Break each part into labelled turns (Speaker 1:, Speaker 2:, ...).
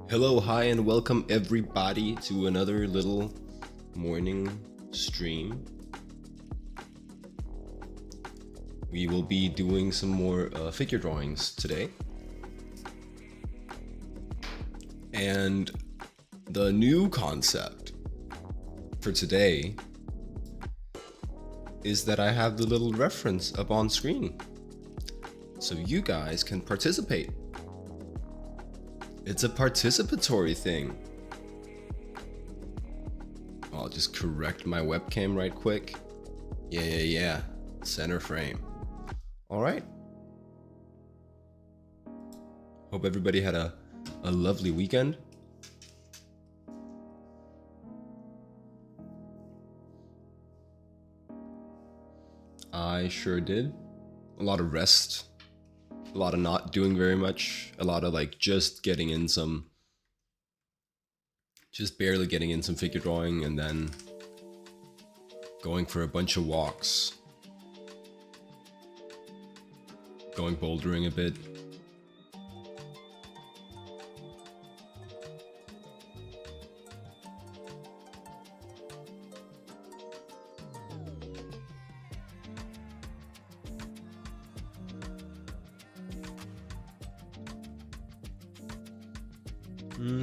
Speaker 1: Hello, hi, and welcome everybody to another little morning stream. We will be doing some more figure drawings today. And the new concept for today is that I have the little reference up on screen, so you guys can participate. It's a participatory thing. I'll just correct my webcam right quick. Yeah. Center frame. All right. Hope everybody had a lovely weekend. I sure did. A lot of rest. A lot of not doing very much. A lot of just getting in some, just barely getting in some figure drawing, and then going for a bunch of walks. Going bouldering a bit.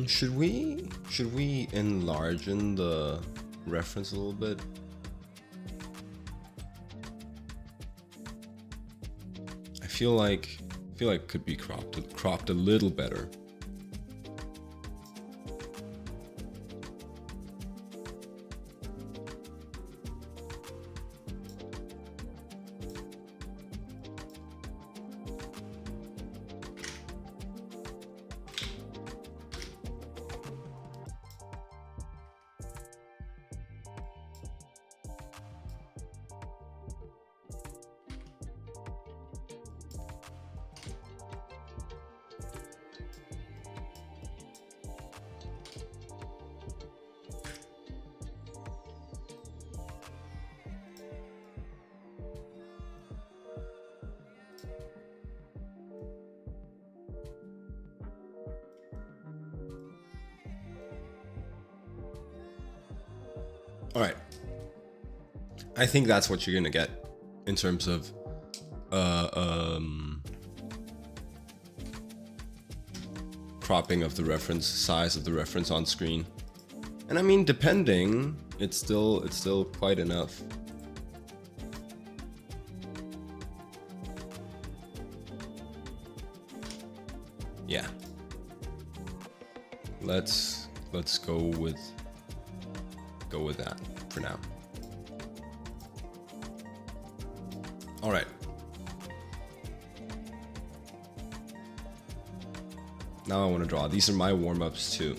Speaker 1: Should we enlarge the reference a little bit? I feel like it could be cropped a little better. All right. I think that's what you're gonna get in terms of cropping of the reference, size of the reference on screen. And I mean, depending, it's still quite enough. Yeah. Let's go with that for now. All right. Now I want to draw. These are my warm-ups too.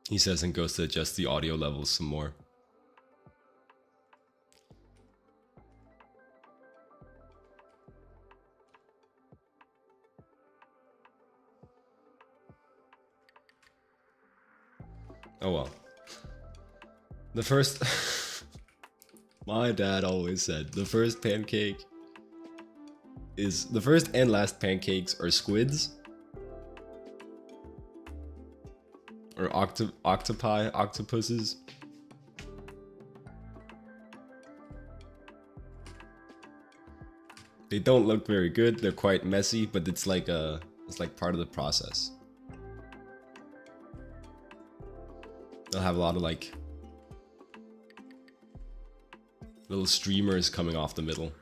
Speaker 1: He says and goes to adjust the audio levels some more. Oh well. The first... My dad always said the first pancake is... The first and last pancakes are squids. Or octopuses. They don't look very good. They're quite messy, but it's like part of the process. They'll have a lot of little streamers coming off the middle.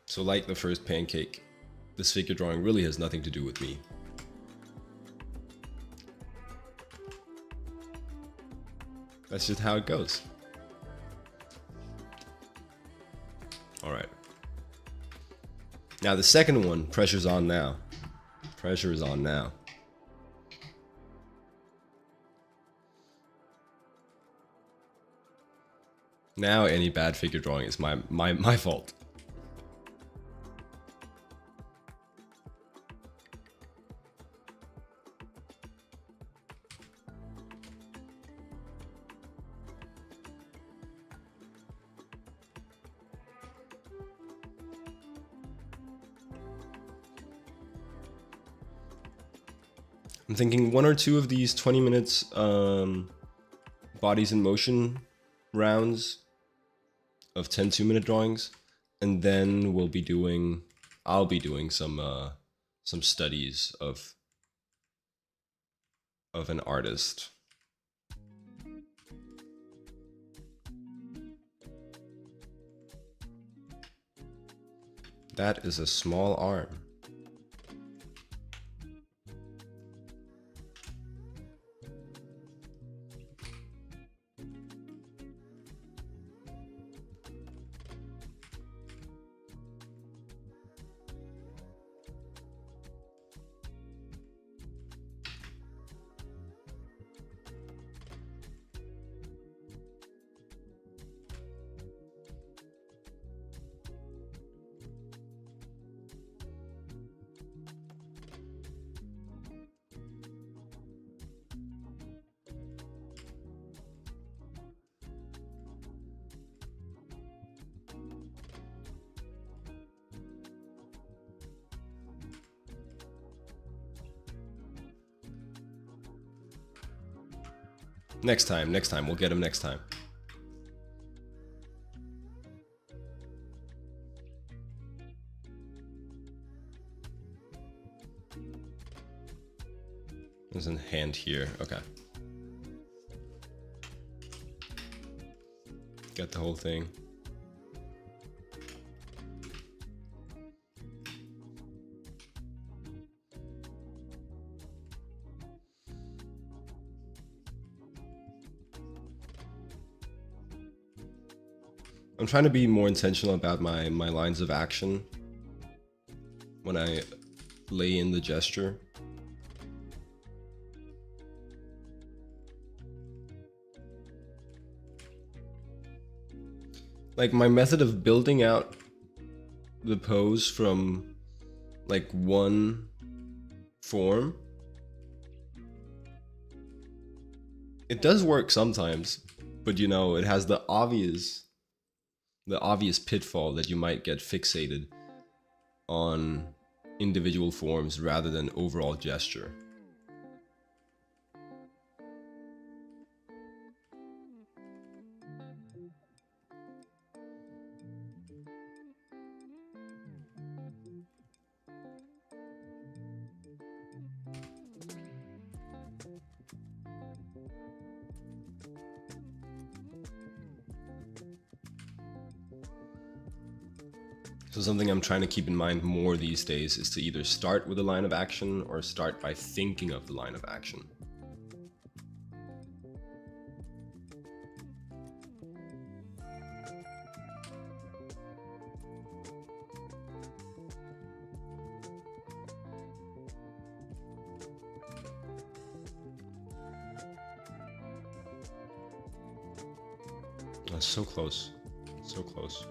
Speaker 1: So like the first pancake, this figure drawing really has nothing to do with me. That's just how it goes. All right. Now the second one, pressure's on now. Pressure is on now. Now any bad figure drawing is my fault. I'm thinking 1 or 2 of these 20 minutes bodies in motion rounds of 10 2-minute drawings, and then I'll be doing some studies of an artist. That is a small arm. Next time, we'll get him next time. There's a hand here, okay. Got the whole thing. I'm trying to be more intentional about my lines of action when I lay in the gesture. Like my method of building out the pose from like one form, it does work sometimes, but you know, it has the obvious pitfall that you might get fixated on individual forms rather than overall gesture. So something I'm trying to keep in mind more these days is to either start with a line of action or start by thinking of the line of action. Oh, so close, so close.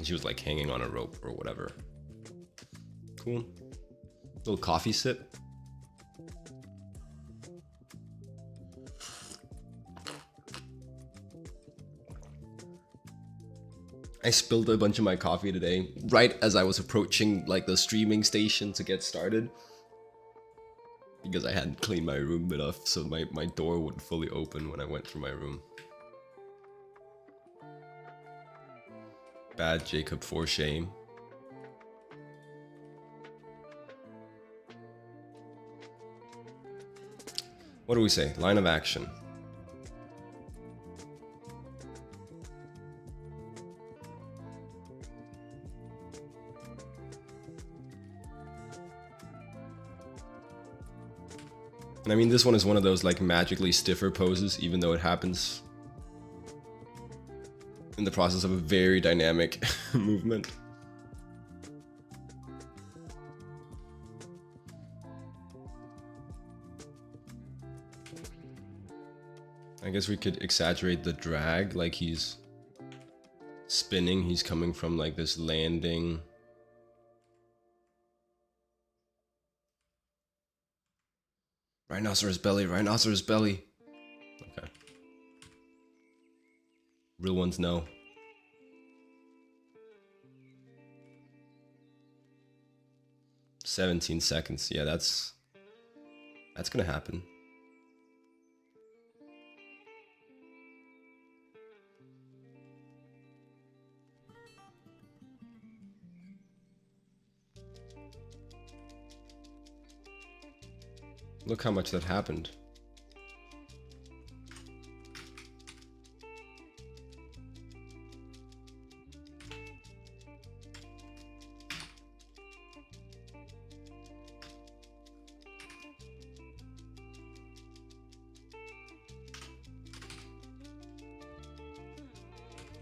Speaker 1: She was like hanging on a rope or whatever. Cool. Little coffee sip. I spilled a bunch of my coffee today, right as I was approaching like the streaming station to get started. Because I hadn't cleaned my room enough, so my door wouldn't fully open when I went through my room. Bad Jacob, for shame. What do we say? Line of action. I mean, this one is one of those like magically stiffer poses, even though it happens in the process of a very dynamic movement. I guess we could exaggerate the drag, like he's spinning, he's coming from like this landing. Rhinoceros belly, rhinoceros belly. Okay. Real ones know. "17 seconds. Yeah, that's gonna happen. Look how much that happened.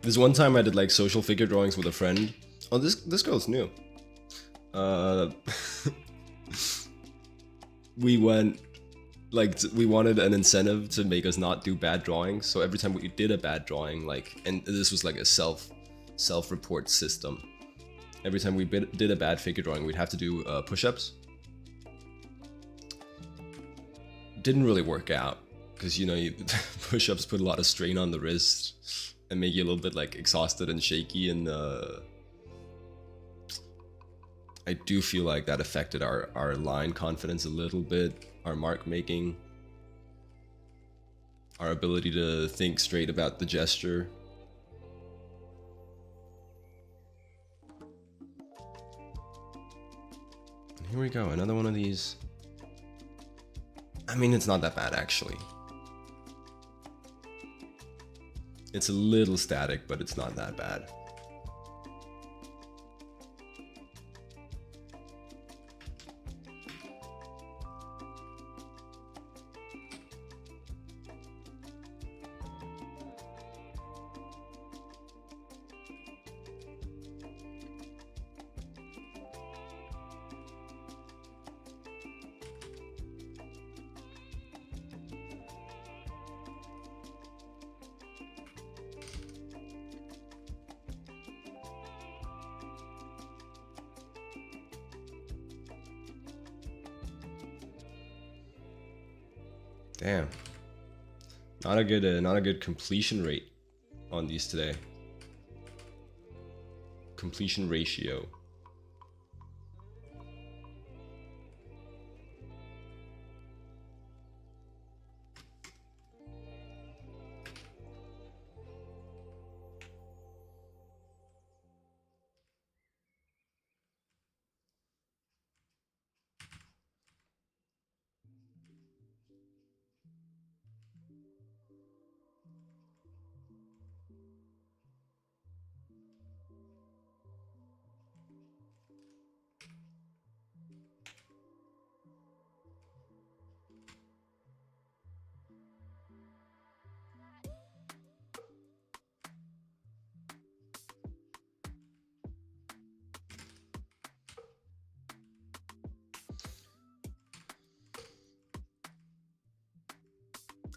Speaker 1: This one time I did like social figure drawings with a friend. Oh, this girl's new. We went, like, we wanted an incentive to make us not do bad drawings. So every time we did a bad drawing, like, and this was like a self-report system. Every time we did a bad figure drawing, we'd have to do push-ups. Didn't really work out because, you know, push-ups put a lot of strain on the wrist and make you a little bit like exhausted and shaky, and I do feel like that affected our line confidence a little bit, our mark making, our ability to think straight about the gesture. And here we go, another one of these. I mean, it's not that bad actually. It's a little static, but it's not that bad. Damn, not a good completion rate on these today. Completion ratio.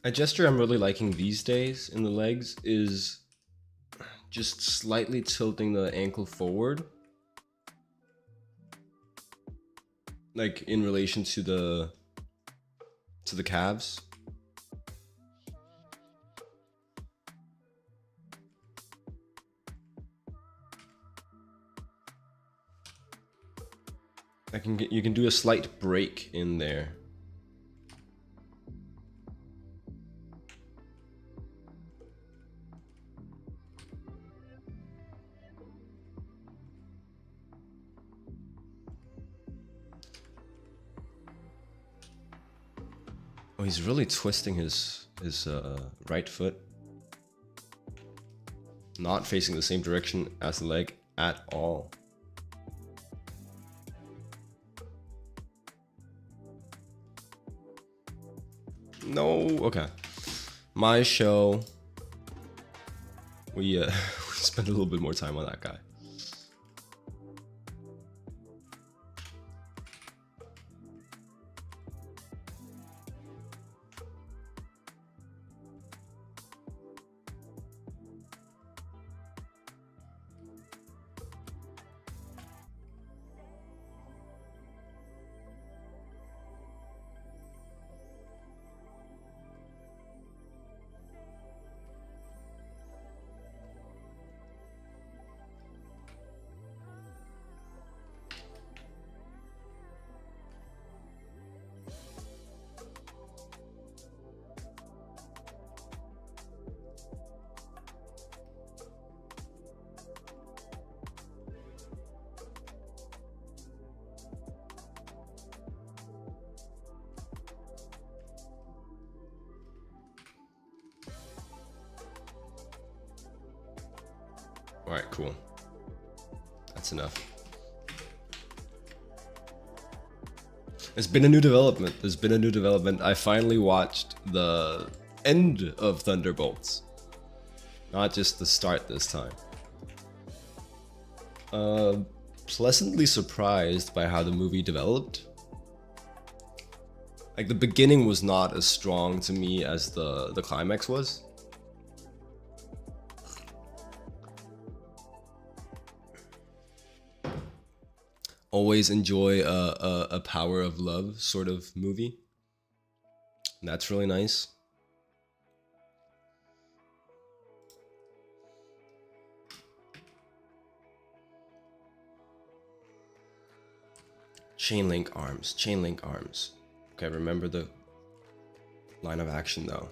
Speaker 1: A gesture I'm really liking these days in the legs is just slightly tilting the ankle forward, like in relation to the calves. You can do a slight break in there. Oh, he's really twisting his right foot. Not facing the same direction as the leg at all. No, okay. My show. We we spent a little bit more time on that guy. Alright, cool. That's enough. There's been a new development. I finally watched the end of Thunderbolts. Not just the start this time. Pleasantly surprised by how the movie developed. Like, the beginning was not as strong to me as the climax was. Always enjoy a power of love sort of movie. That's really nice. Chain link arms. Okay, remember the line of action though.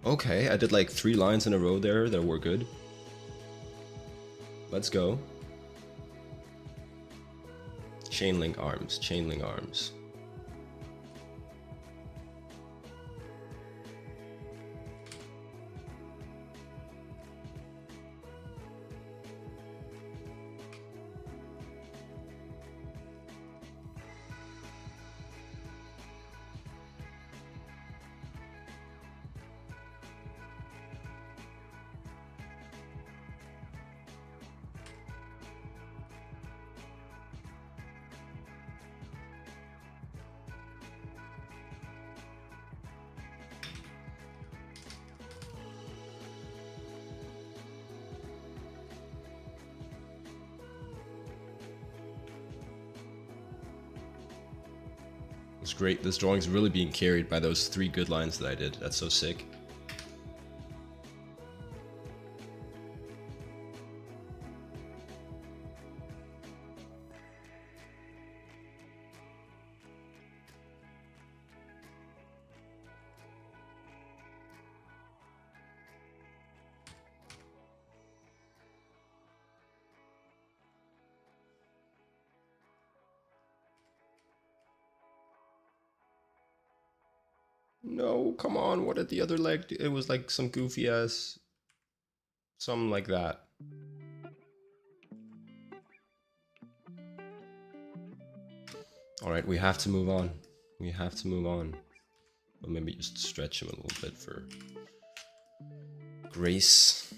Speaker 1: Okay, I did like 3 lines in a row there that were good. Let's go. Chain link arms. It's great. This drawing's really being carried by those 3 good lines that I did. That's so sick. No, come on. What did the other leg do? It was like some goofy ass... something like that. Alright, we have to move on. But maybe just stretch him a little bit for grace.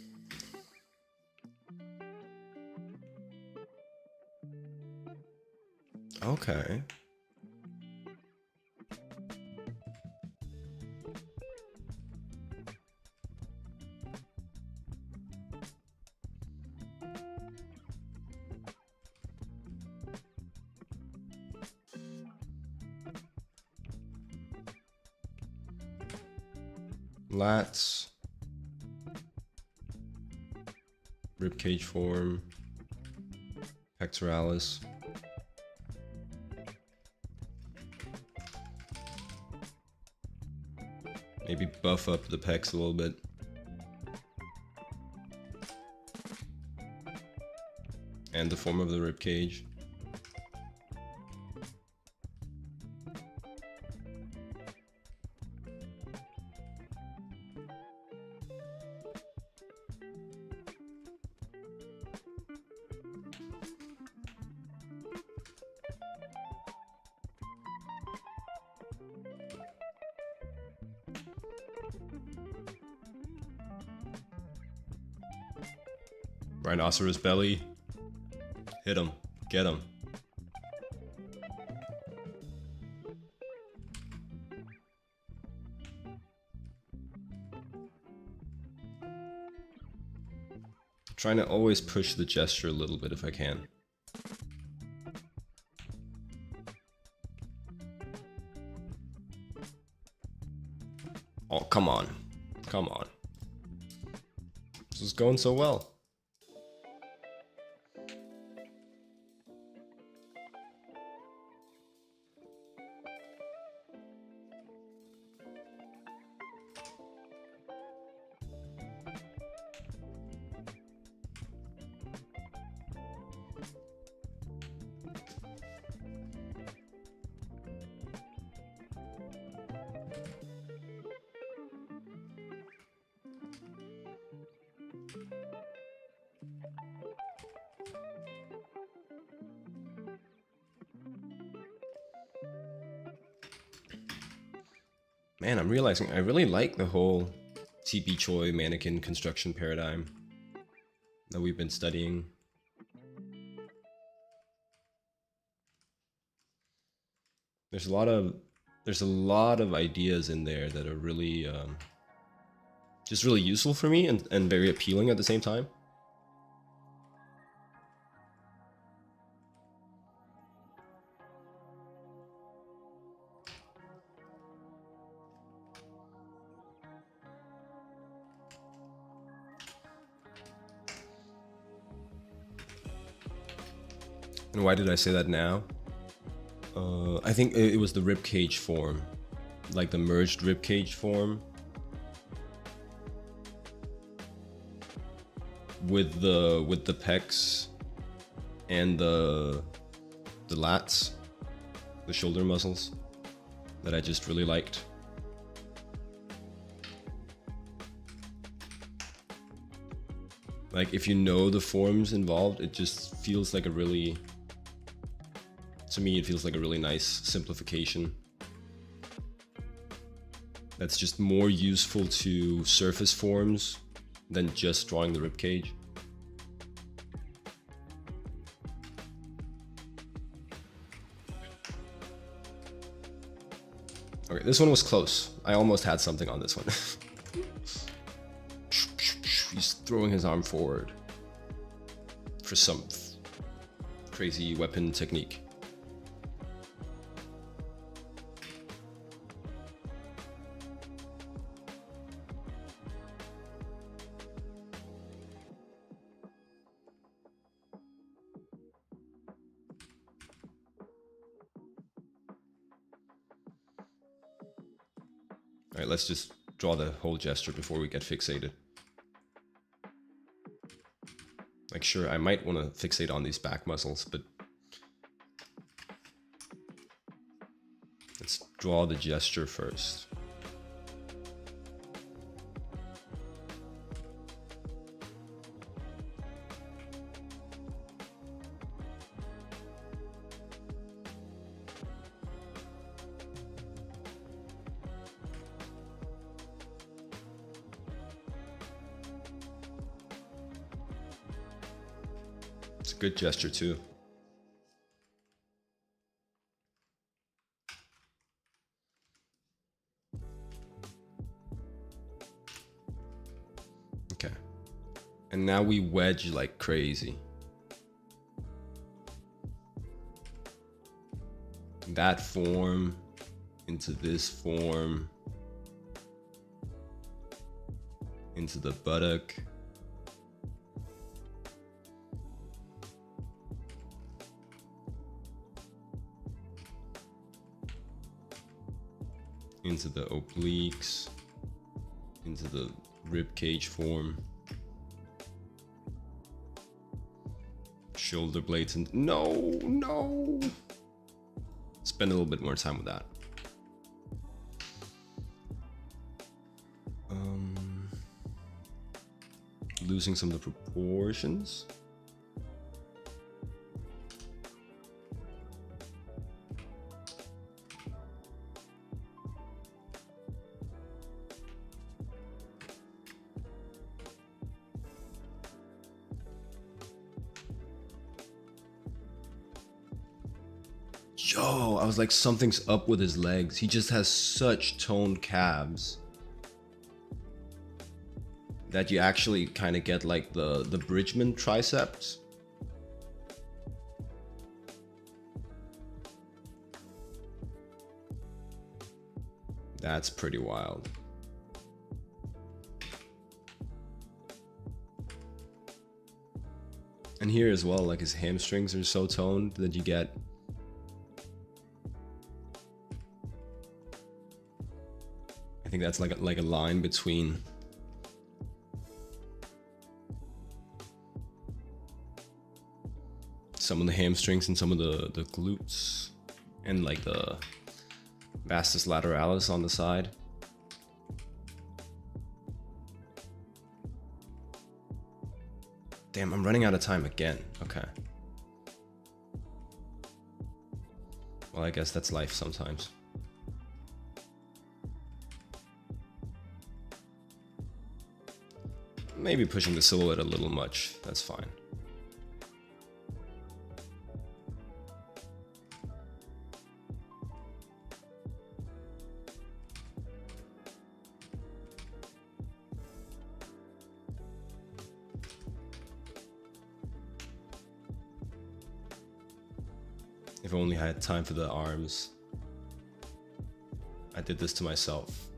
Speaker 1: Okay. Lats, ribcage form, pectoralis. Maybe buff up the pecs a little bit. and the form of the rib cage. Rhinoceros belly. Hit him. Get him. Trying to always push the gesture a little bit if I can. Oh, come on. Come on. This is going so well. Man, I'm realizing I really like the whole TP Choi mannequin construction paradigm that we've been studying. There's a lot of ideas in there that are really just really useful for me and very appealing at the same time. And why did I say that now? I think it was the ribcage form, like the merged ribcage form with the pecs and the lats, the shoulder muscles, that I just really liked. Like, if you know the forms involved, it just feels like a really, to me, it feels like a really nice simplification that's just more useful to surface forms than just drawing the ribcage. Okay, this one was close. I almost had something on this one. He's throwing his arm forward for some crazy weapon technique. All right, let's just draw the whole gesture before we get fixated. Like, sure, I might want to fixate on these back muscles, but let's draw the gesture first. It's a good gesture too. Okay. And now we wedge like crazy. That form into this form, into the buttock. Into the obliques, into the rib cage form. Shoulder blades and no. Spend a little bit more time with that. Losing some of the proportions. Yo, I was like, something's up with his legs. He just has such toned calves that you actually kind of get like the Bridgman triceps. That's pretty wild. And here as well, like his hamstrings are so toned that you get I think that's like a line between some of the hamstrings and some of the glutes and like the vastus lateralis on the side. Damn, I'm running out of time again. Okay. Well, I guess that's life sometimes. Maybe pushing the silhouette a little much. That's fine. If only I had time for the arms. I did this to myself.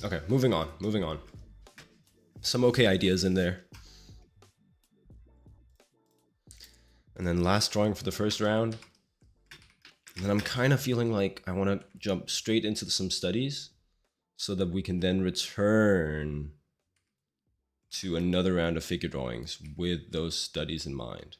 Speaker 1: Okay, moving on. Some okay ideas in there. And then last drawing for the first round. And then I'm kind of feeling like I want to jump straight into some studies so that we can then return to another round of figure drawings with those studies in mind.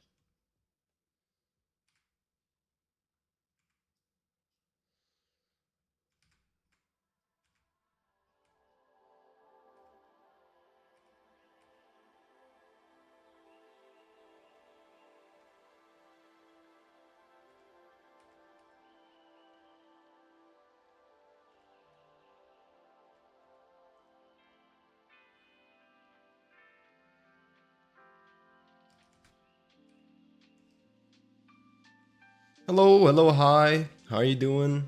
Speaker 1: Hello, hi. How are you doing?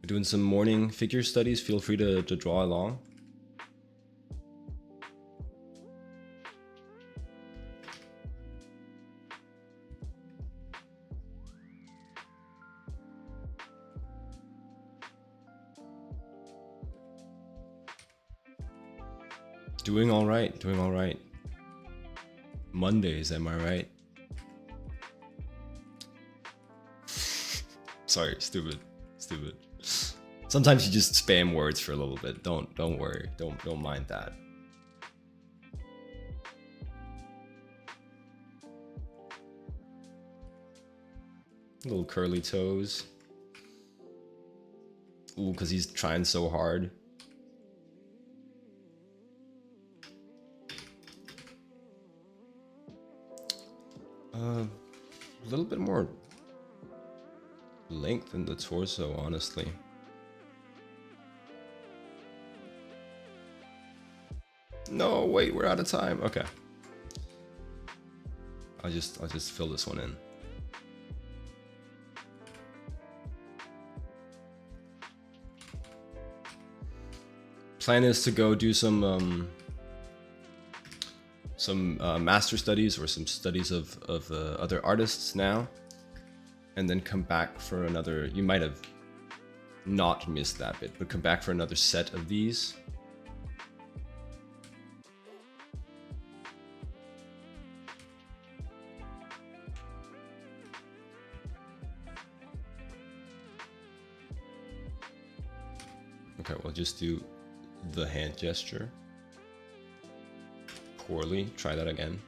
Speaker 1: We're doing some morning figure studies. Feel free to draw along. Doing all right. Mondays, am I right? Sorry, stupid. Sometimes you just spam words for a little bit. Don't worry. Don't mind that. Little curly toes. Ooh, because he's trying so hard. A little bit more length in the torso, honestly. No, wait, we're out of time. Okay. I'll just fill this one in. Plan is to go do some some master studies or some studies of other artists now, and then come back for another. You might have not missed that bit, but come back for another set of these. Okay, we'll just do the hand gesture. Poorly. Try that again.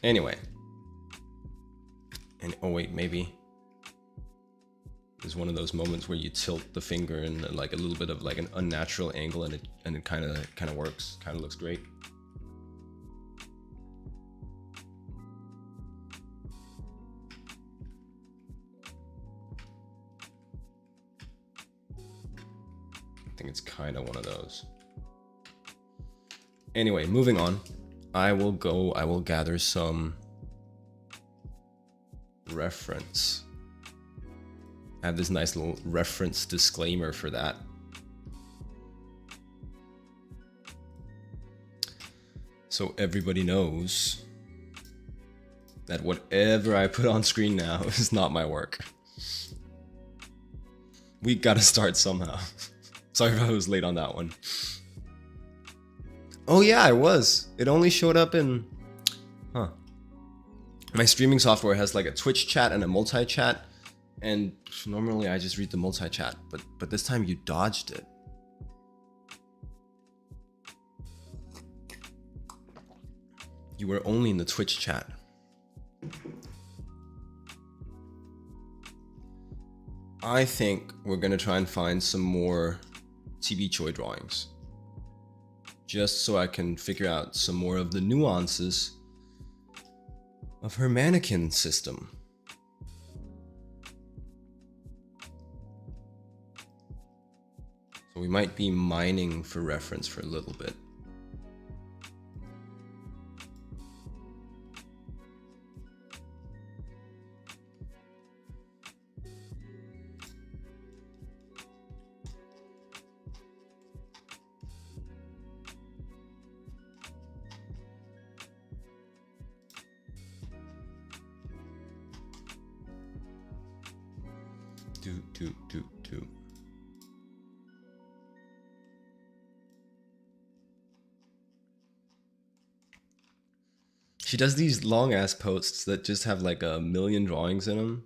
Speaker 1: Anyway. And oh wait, maybe there's one of those moments where you tilt the finger in like a little bit of like an unnatural angle, and it kind of works, kind of looks great. I think it's kind of one of those. Anyway, moving on. I will gather some reference. I have this nice little reference disclaimer for that. So everybody knows that whatever I put on screen now is not my work. We gotta start somehow. Sorry if I was late on that one. Oh yeah, I was. It only showed up in... Huh. My streaming software has like a Twitch chat and a multi-chat. And normally I just read the multi-chat. But this time you dodged it. You were only in the Twitch chat. I think we're gonna try and find some more TB Choi drawings. Just so I can figure out some more of the nuances of her mannequin system. So we might be mining for reference for a little bit. Do. She does these long ass posts that just have like a million drawings in them.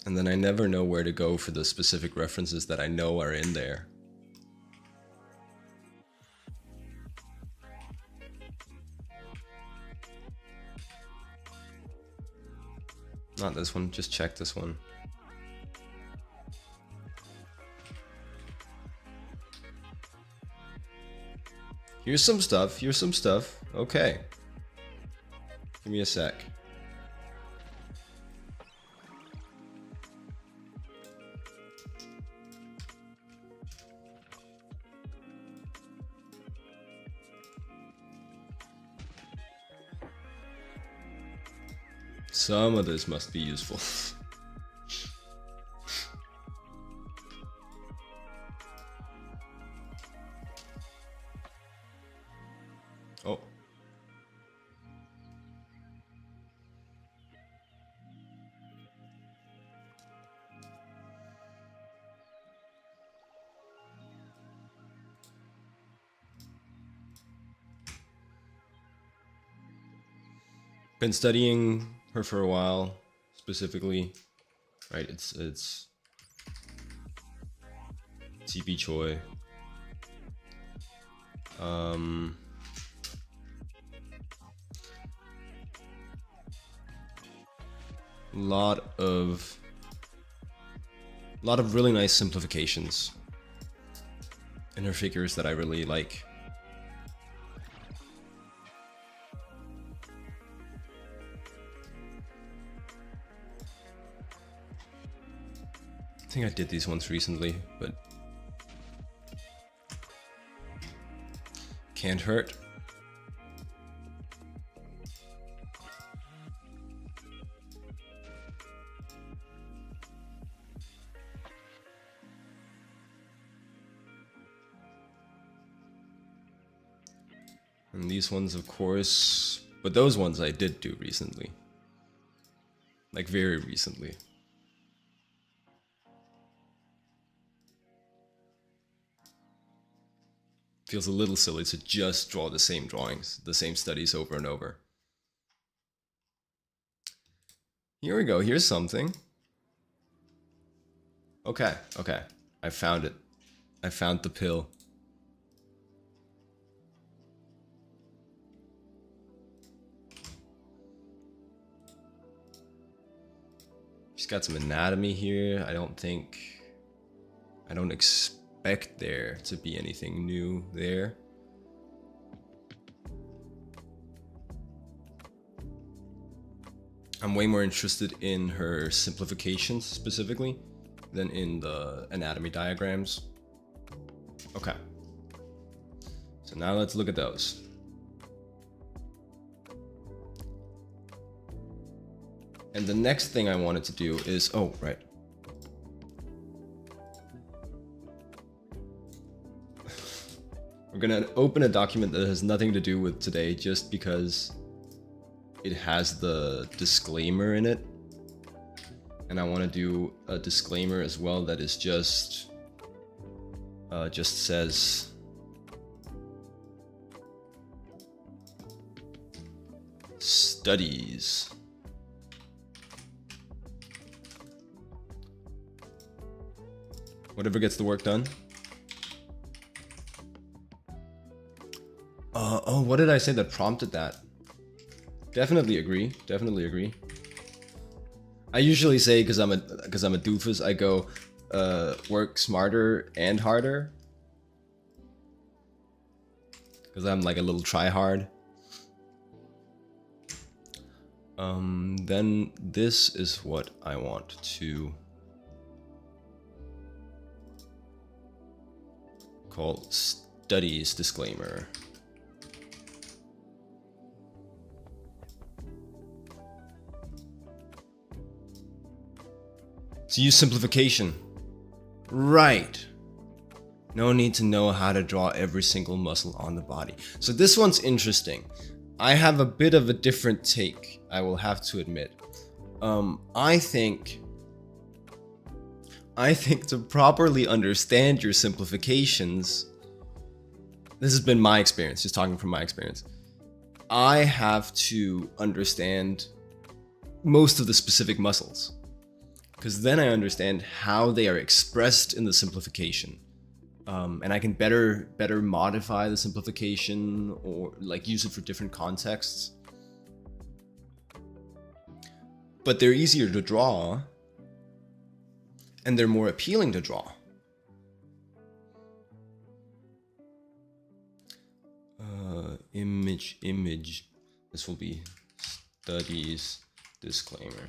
Speaker 1: And then I never know where to go for the specific references that I know are in there. Not this one, just check this one. Here's some stuff. Okay. Give me a sec. Some of this must be useful. Oh. Been studying her for a while, specifically, right? It's TB Choi. Lot of really nice simplifications in her figures that I really like. I think I did these ones recently, but can't hurt. And these ones, of course, but those ones I did do recently. Like very recently. Feels a little silly to just draw the same drawings, the same studies over and over. Here we go, here's something. Okay, okay, I found it. I found the pill. She's got some anatomy here. I don't expect there to be anything new there. I'm way more interested in her simplifications specifically than in the anatomy diagrams. Okay. So now let's look at those. And the next thing I wanted to do is, oh, right. We're gonna open a document that has nothing to do with today just because it has the disclaimer in it. And I want to do a disclaimer as well that is just says studies. Whatever gets the work done. Oh, what did I say that prompted that? Definitely agree. Definitely agree. I usually say because I'm a doofus, I go work smarter and harder. Because I'm like a little try-hard. Then this is what I want to call studies disclaimer. So use simplification. Right. No need to know how to draw every single muscle on the body. So this one's interesting. I have a bit of a different take, I will have to admit. I think to properly understand your simplifications, this has been my experience, just talking from my experience, I have to understand most of the specific muscles. Because then I understand how they are expressed in the simplification. And I can better modify the simplification or like use it for different contexts. But they're easier to draw and they're more appealing to draw. Image. This will be studies disclaimer.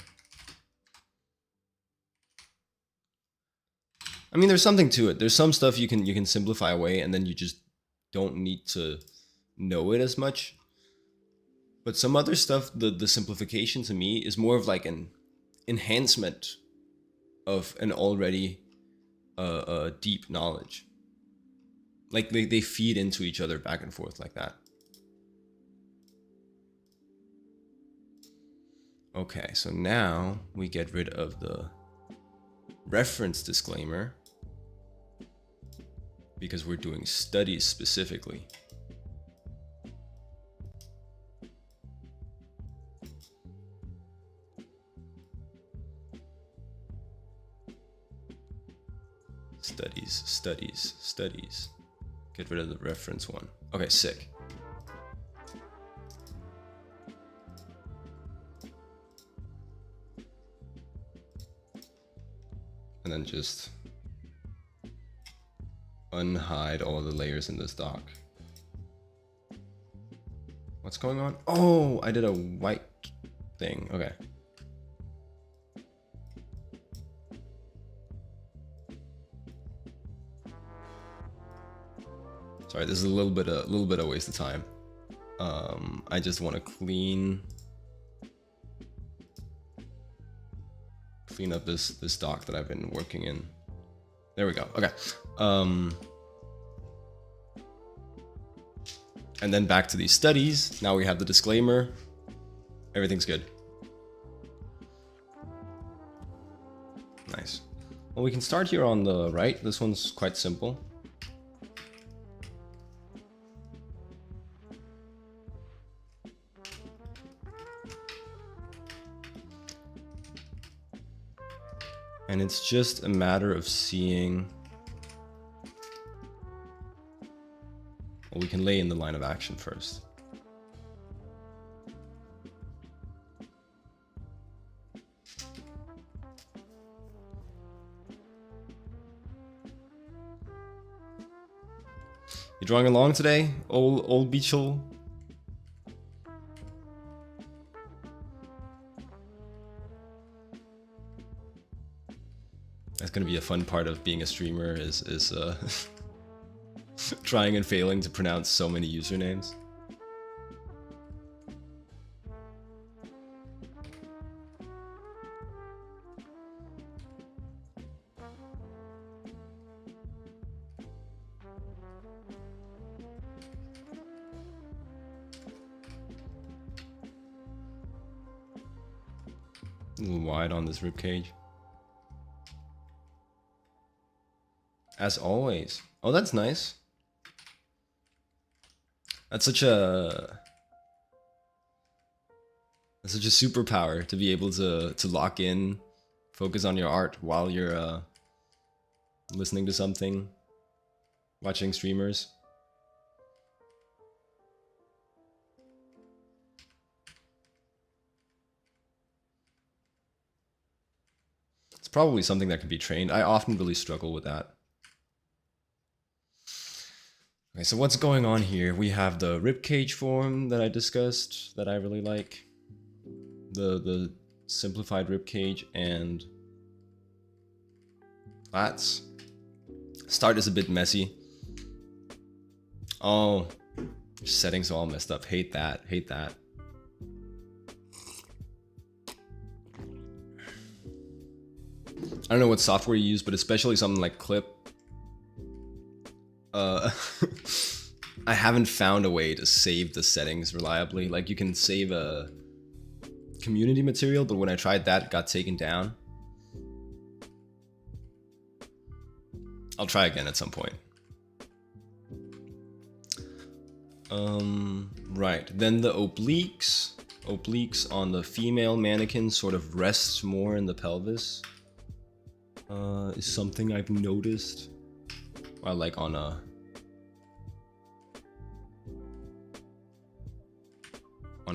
Speaker 1: I mean, there's something to it. There's some stuff you can simplify away and then you just don't need to know it as much. But some other stuff, the simplification to me is more of like an enhancement of an already deep knowledge. Like they feed into each other back and forth like that. Okay, so now we get rid of the reference disclaimer because we're doing studies specifically. Studies. Get rid of the reference one. Okay, sick. And then just unhide all the layers in this dock. What's going on? Oh, I did a white thing. Okay. Sorry, this is a little bit of waste of time. I just want to clean up this dock that I've been working in. There we go. Okay. And then back to these studies. Now we have the disclaimer. Everything's good. Nice. Well, we can start here on the right. This one's quite simple. And it's just a matter of seeing what we can lay in the line of action first. You drawing along today, old Beachel? That's gonna be a fun part of being a streamer is trying and failing to pronounce so many usernames. A little wide on this ribcage. As always. Oh, that's nice. That's such a superpower to be able to lock in, focus on your art while you're listening to something, watching streamers. It's probably something that can be trained. I often really struggle with that. Okay, so what's going on here? We have the ribcage form that I discussed that I really like. The simplified ribcage and lats. Start is a bit messy. Oh, settings are all messed up. Hate that. Hate that. I don't know what software you use, but especially something like Clip. I haven't found a way to save the settings reliably. Like, you can save a community material, but when I tried that, it got taken down. I'll try again at some point. Right, then the obliques. Obliques on the female mannequin sort of rest more in the pelvis. Is something I've noticed. Or like on a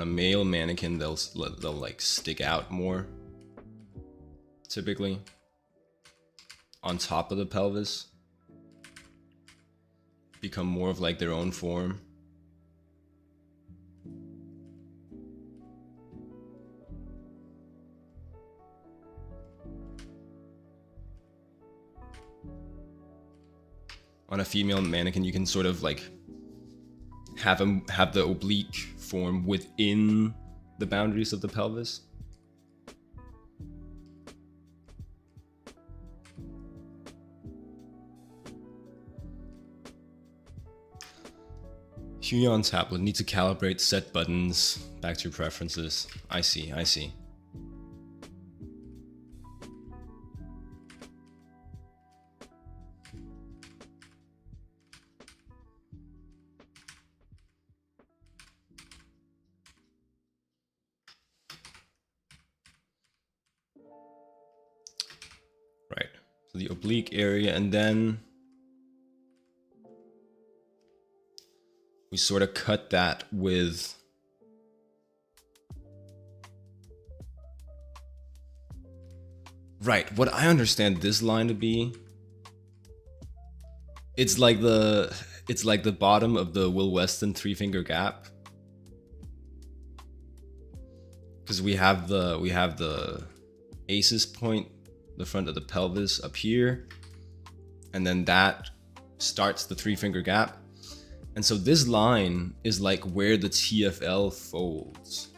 Speaker 1: male mannequin, they'll like stick out more. Typically, on top of the pelvis, become more of like their own form. On a female mannequin, you can sort of like have the oblique form within the boundaries of the pelvis. Huyon tablet, need to calibrate set buttons back to your preferences. I see, I see. Right, so the oblique area, and then we sort of cut that with right. What I understand this line to be It's like the bottom of the Will Weston 3-finger gap. Because we have the aces point, the front of the pelvis up here, and then that starts the 3-finger gap. And so this line is like where the TFL folds.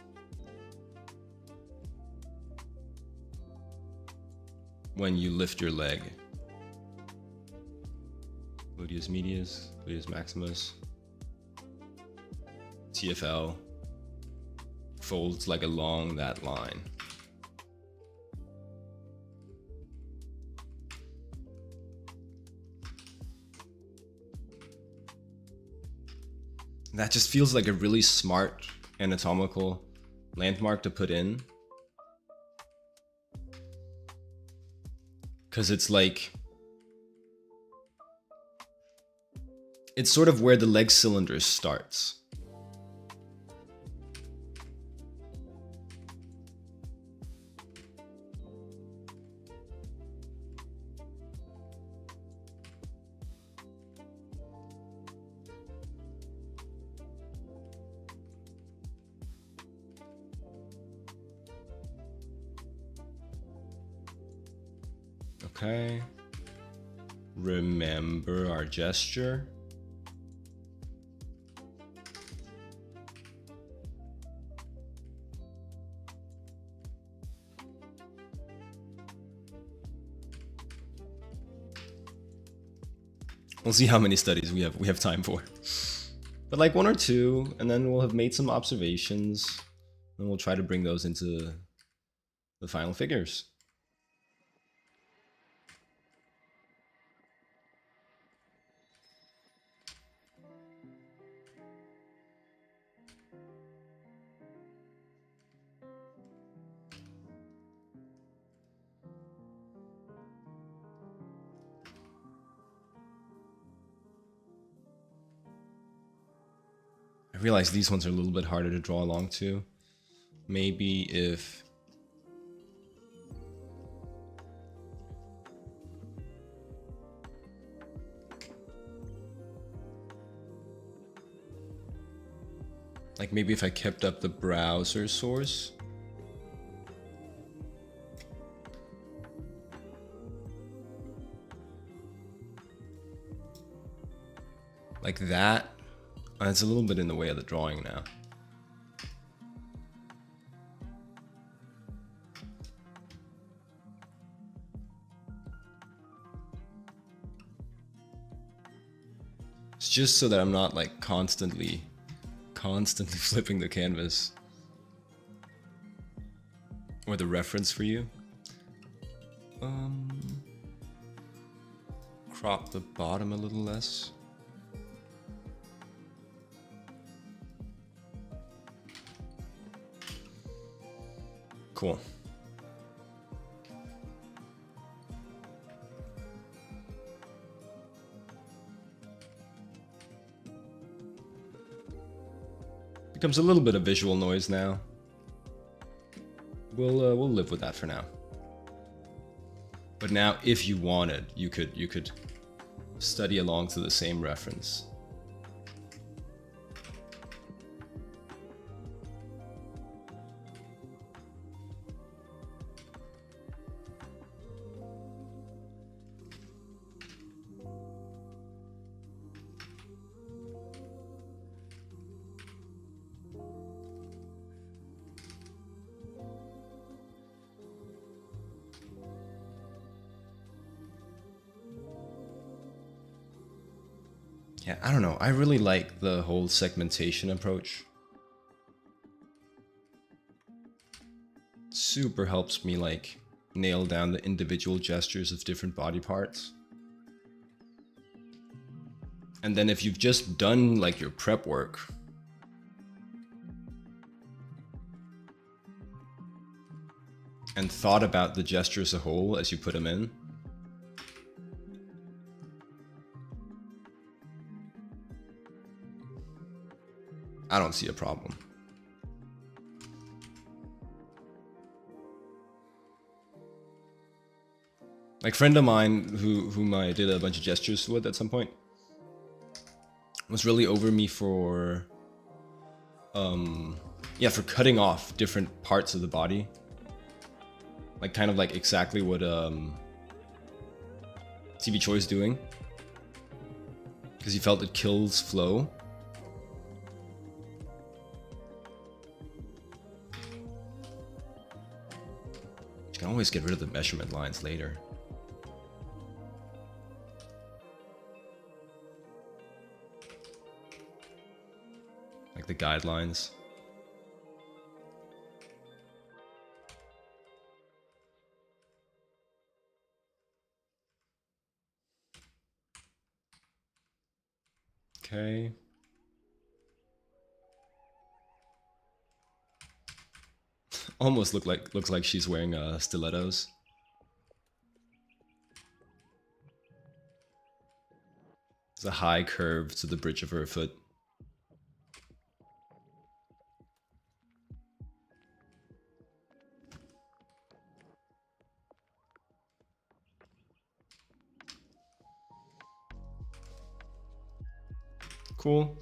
Speaker 1: When you lift your leg. Gluteus medius, gluteus maximus. TFL folds like along that line. That just feels like a really smart anatomical landmark to put in. Because it's like, it's sort of where the leg cylinder starts. Okay. Remember our gesture. We'll see how many studies we have time for. But like 1 or 2, and then we'll have made some observations, and we'll try to bring those into the final figures. I realize these ones are a little bit harder to draw along to. Maybe if... like maybe if I kept up the browser source. Like that. It's a little bit in the way of the drawing now. It's just so that I'm not like constantly flipping the canvas. Or the reference for you. Crop the bottom a little less. Cool. Becomes a little bit of visual noise now. We'll live with that for now. But now, if you wanted, you could study along to the same reference. Yeah, I don't know. I really like the whole segmentation approach. Super helps me like nail down the individual gestures of different body parts. And then if you've just done like your prep work, and thought about the gesture as a whole as you put them in, I don't see a problem. Like a friend of mine whom I did a bunch of gestures with at some point, was really over me for yeah, for cutting off different parts of the body, like kind of like exactly what TV Choi is doing, because he felt it kills flow. You can always get rid of the measurement lines later. Like the guidelines. Okay. Almost looks like she's wearing stilettos. There's a high curve to the bridge of her foot. Cool.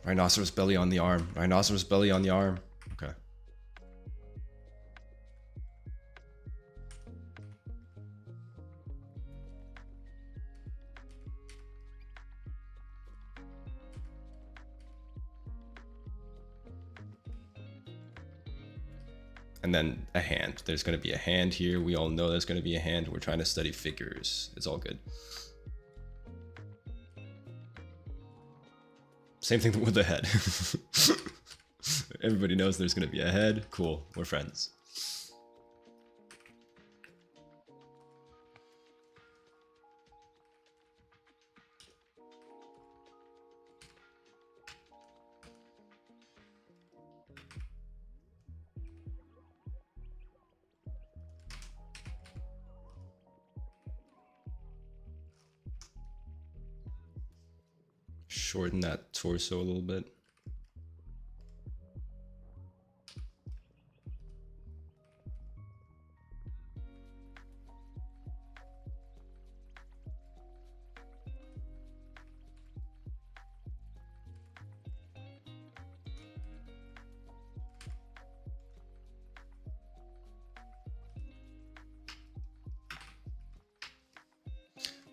Speaker 1: Rhinoceros belly on the arm. Rhinoceros belly on the arm. Okay. And then a hand. There's going to be a hand here. We all know there's going to be a hand. We're trying to study figures. It's all good. Same thing with the head. Everybody knows there's going to be a head. Cool. We're friends. Shorten that torso a little bit.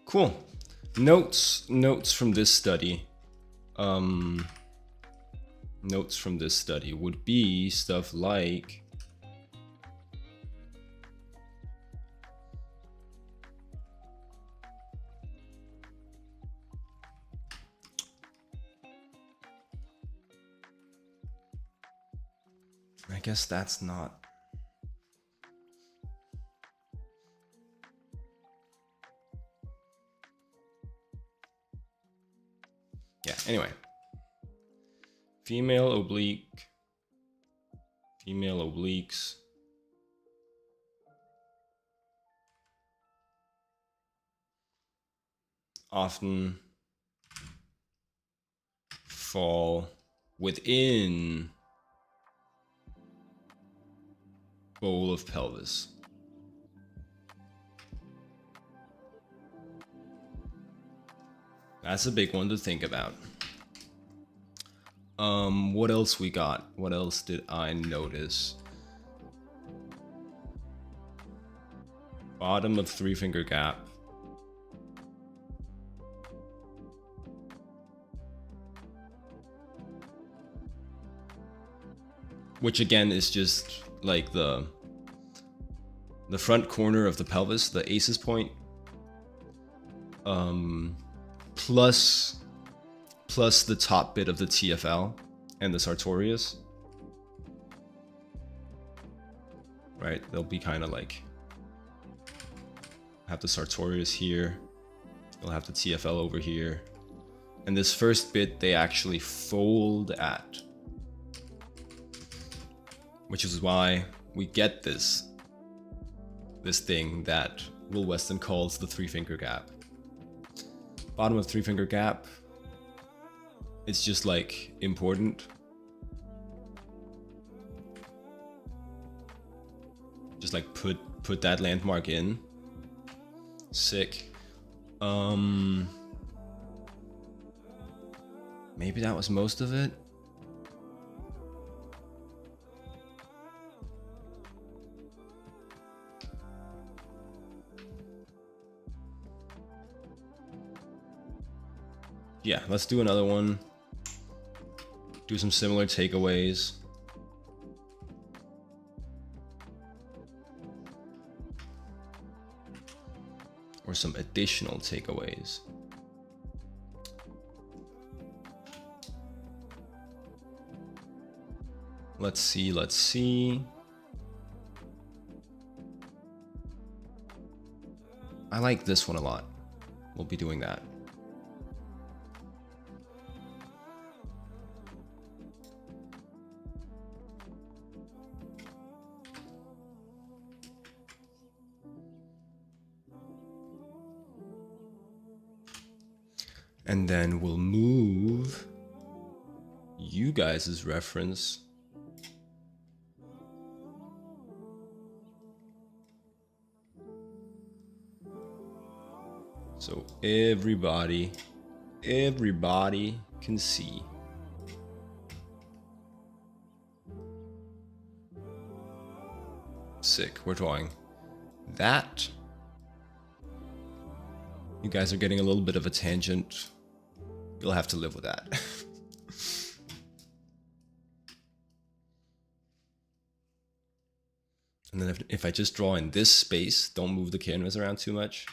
Speaker 1: Cool. Notes from this study. Notes from this study would be stuff like I guess that's not yeah, anyway. Female obliques. Often fall within bowl of pelvis. That's a big one to think about. What else we got? What else did I notice? Bottom of 3-finger gap. Which again is just like the front corner of the pelvis, the aces point. Plus the top bit of the TFL and the sartorius. Right, they'll be kind of like have the sartorius here, they'll have the TFL over here, and this first bit they actually fold at, which is why we get this thing that Will Weston calls the 3-finger gap. Bottom of 3-finger gap, it's just like important. Just like put that landmark in. Sick. Maybe that was most of it. Yeah, let's do another one. Do some similar takeaways. Or some additional takeaways. Let's see. I like this one a lot. We'll be doing that. And then we'll move you guys' reference so everybody can see. Sick, we're drawing that. You guys are getting a little bit of a tangent. You'll have to live with that. And then if I just draw in this space, don't move the canvas around too much,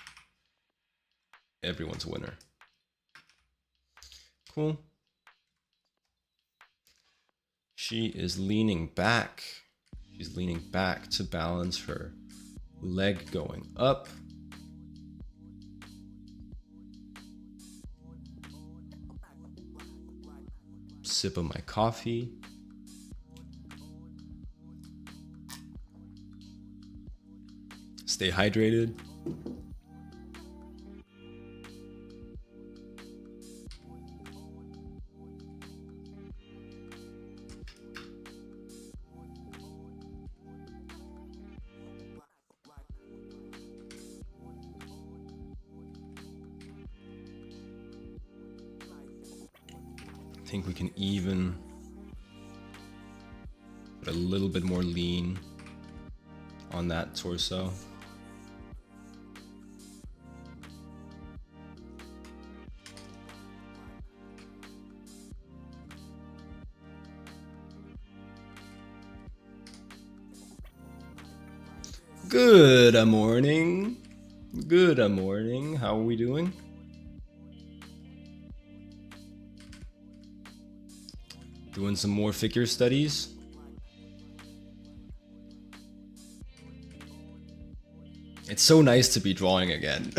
Speaker 1: everyone's a winner. Cool. She is leaning back. She's leaning back to balance her leg going up. Sip of my coffee. Stay hydrated. I think we can even put a little bit more lean on that torso. Good morning. Good morning. How are we doing? Doing some more figure studies. It's so nice to be drawing again.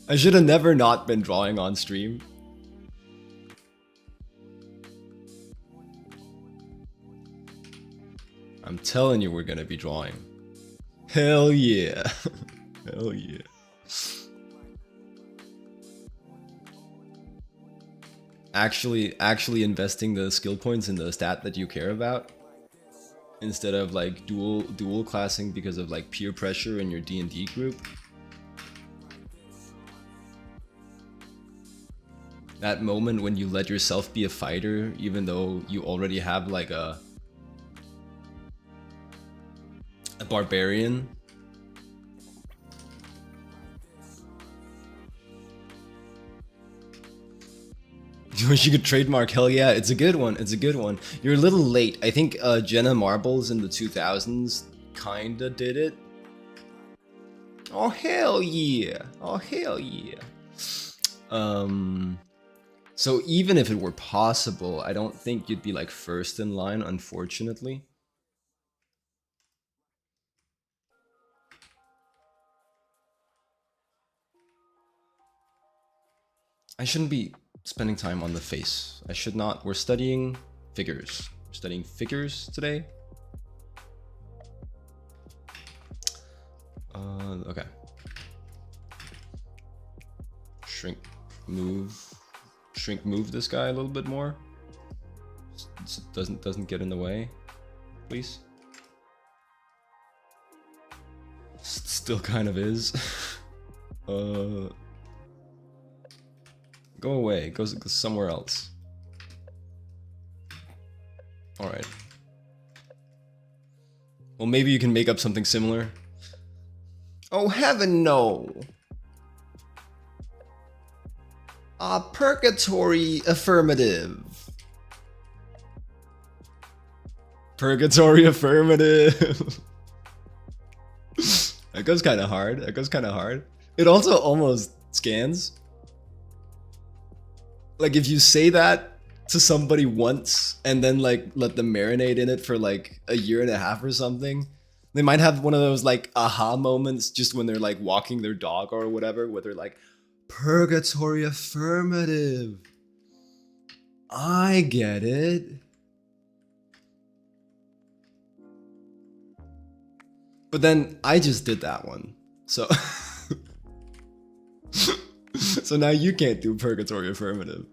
Speaker 1: I should have never not been drawing on stream. I'm telling you we're gonna be drawing. Hell yeah. Hell yeah. Actually investing the skill points in the stat that you care about, instead of like dual classing because of like peer pressure in your D&D group. That moment when you let yourself be a fighter even though you already have like a barbarian. You wish you could trademark. Hell yeah, it's a good one. It's a good one. You're a little late. I think Jenna Marbles in the 2000s kinda did it. Oh hell yeah. Oh hell yeah. So even if it were possible, I don't think you'd be like first in line, unfortunately. I shouldn't be spending time on the face. I should not. We're studying figures. We're studying figures today. Okay. Shrink move this guy a little bit more. Doesn't get in the way, please. Still kind of is. Go away. Go somewhere else. Alright. Well, maybe you can make up something similar. Oh, heaven no! A purgatory affirmative. Purgatory affirmative. That goes kind of hard. That goes kind of hard. It also almost scans. Like if you say that to somebody once and then like let them marinate in it for like a year and a half or something, they might have one of those like aha moments just when they're like walking their dog or whatever, where they're like, purgatory affirmative. I get it. But then I just did that one. So so now you can't do purgatory affirmative.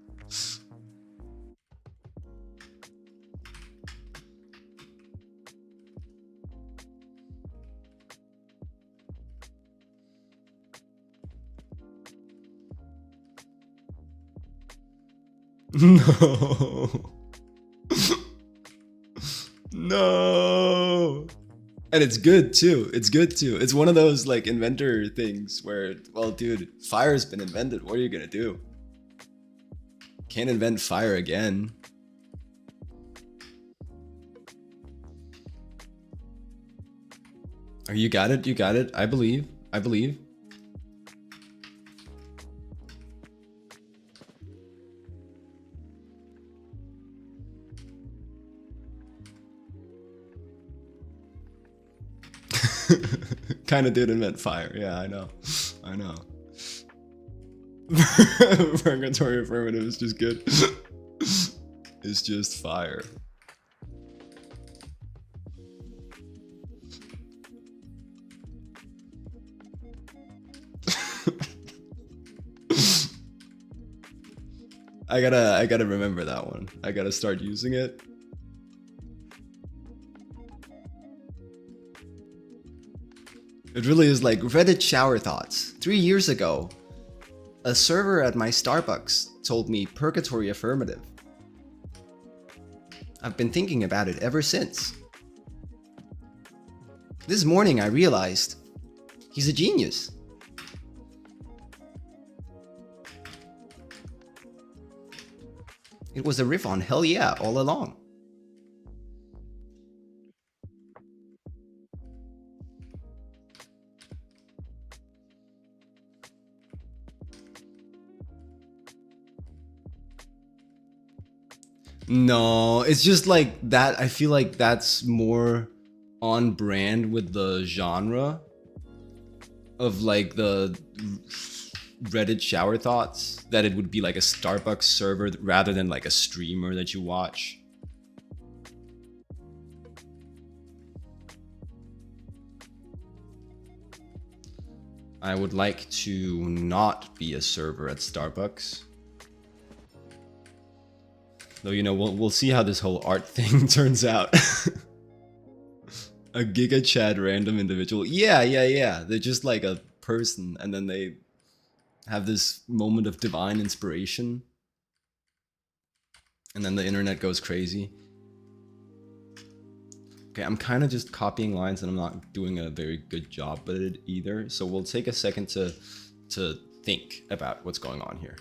Speaker 1: No. No. And it's good too. It's good too. It's one of those like inventor things where, well, dude, fire's been invented. What are you gonna do? Can't invent fire again. Oh, you got it. You got it. I believe. I believe. Kind of did invent fire. Yeah, I know. I know. Purgatory affirmative is just good. It's just fire. I gotta remember that one. I gotta start using it. It really is like Reddit shower thoughts. 3 years ago, a server at my Starbucks told me purgatory affirmative. I've been thinking about it ever since. This morning I realized he's a genius. It was a riff on hell yeah all along. No, it's just like that. I feel like that's more on brand with the genre of like the Reddit shower thoughts, that it would be like a Starbucks server rather than like a streamer that you watch. I would like to not be a server at Starbucks. Though, you know, we'll see how this whole art thing turns out. A Giga Chad random individual. Yeah. They're just like a person, and then they have this moment of divine inspiration. And then the internet goes crazy. Okay, I'm kind of just copying lines and I'm not doing a very good job at it either. So we'll take a second to think about what's going on here.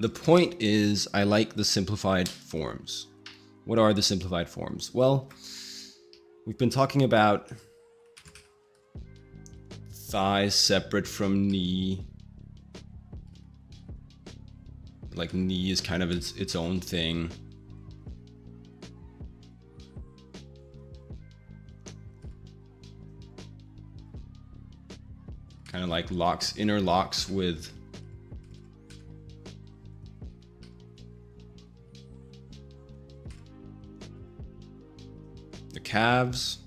Speaker 1: The point is, I like the simplified forms. What are the simplified forms? Well, we've been talking about thigh separate from knee. Like knee is kind of its own thing. Kind of like interlocks with the calves.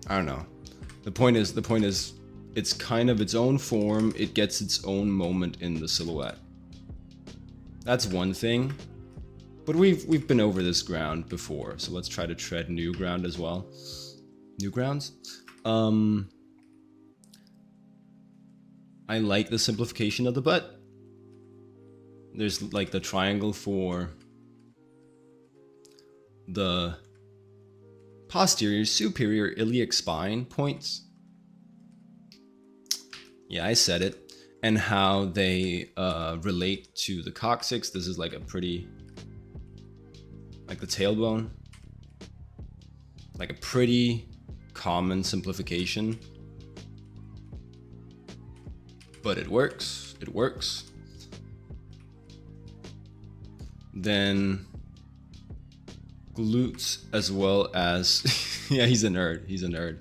Speaker 1: I don't know. The point is, it's kind of its own form. It gets its own moment in the silhouette. That's one thing. But we've been over this ground before, so let's try to tread new ground as well. New grounds? I like the simplification of the butt. There's like the triangle for the posterior superior iliac spine points. Yeah, I said it. And how they relate to the coccyx. This is like a pretty, like the tailbone. Like a pretty common simplification. But it works. It works. Then glutes as well as yeah, he's a nerd. He's a nerd.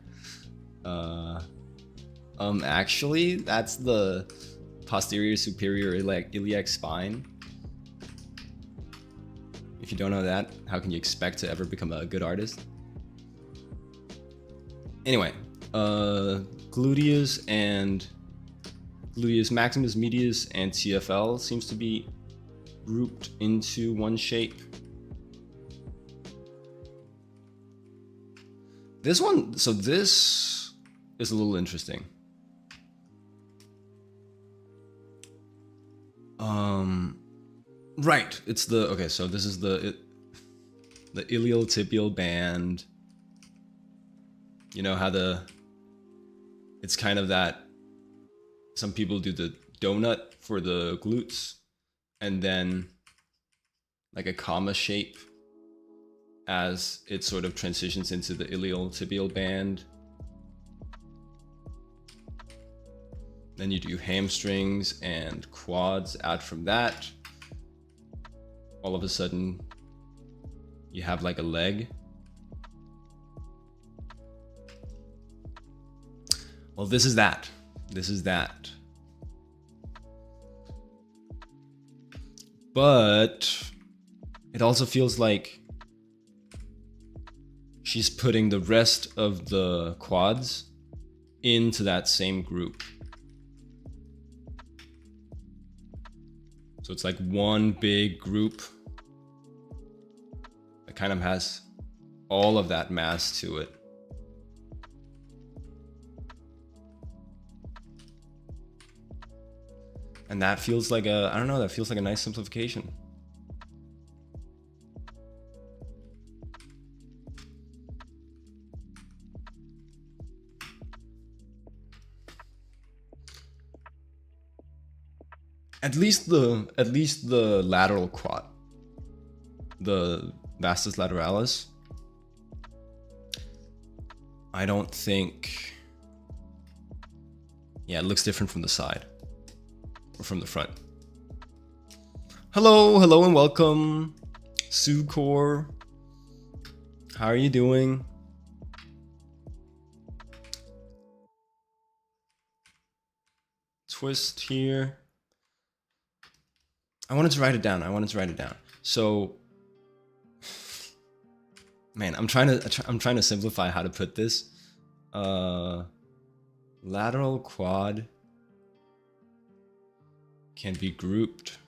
Speaker 1: Actually, that's the posterior superior iliac spine. If you don't know that, how can you expect to ever become a good artist? Anyway, gluteus maximus, medius, and TFL seems to be grouped into one shape. This one, so this is a little interesting. Right, it's the, okay, so this is the iliotibial band. You know how it's kind of that, some people do the donut for the glutes, and then like a comma shape as it sort of transitions into the iliotibial band. Then you do hamstrings and quads out from that. All of a sudden, you have like a leg. Well, this is that. This is that. But it also feels like she's putting the rest of the quads into that same group. So it's like one big group that kind of has all of that mass to it. And that feels like a, I don't know, that feels like a nice simplification. At least the lateral quad, the vastus lateralis, I don't think, yeah, it looks different from the side or from the front. Hello and welcome, Sucor. How are you doing? Twist here. I wanted to write it down. So, man, I'm trying to simplify how to put this. Lateral quad can be grouped.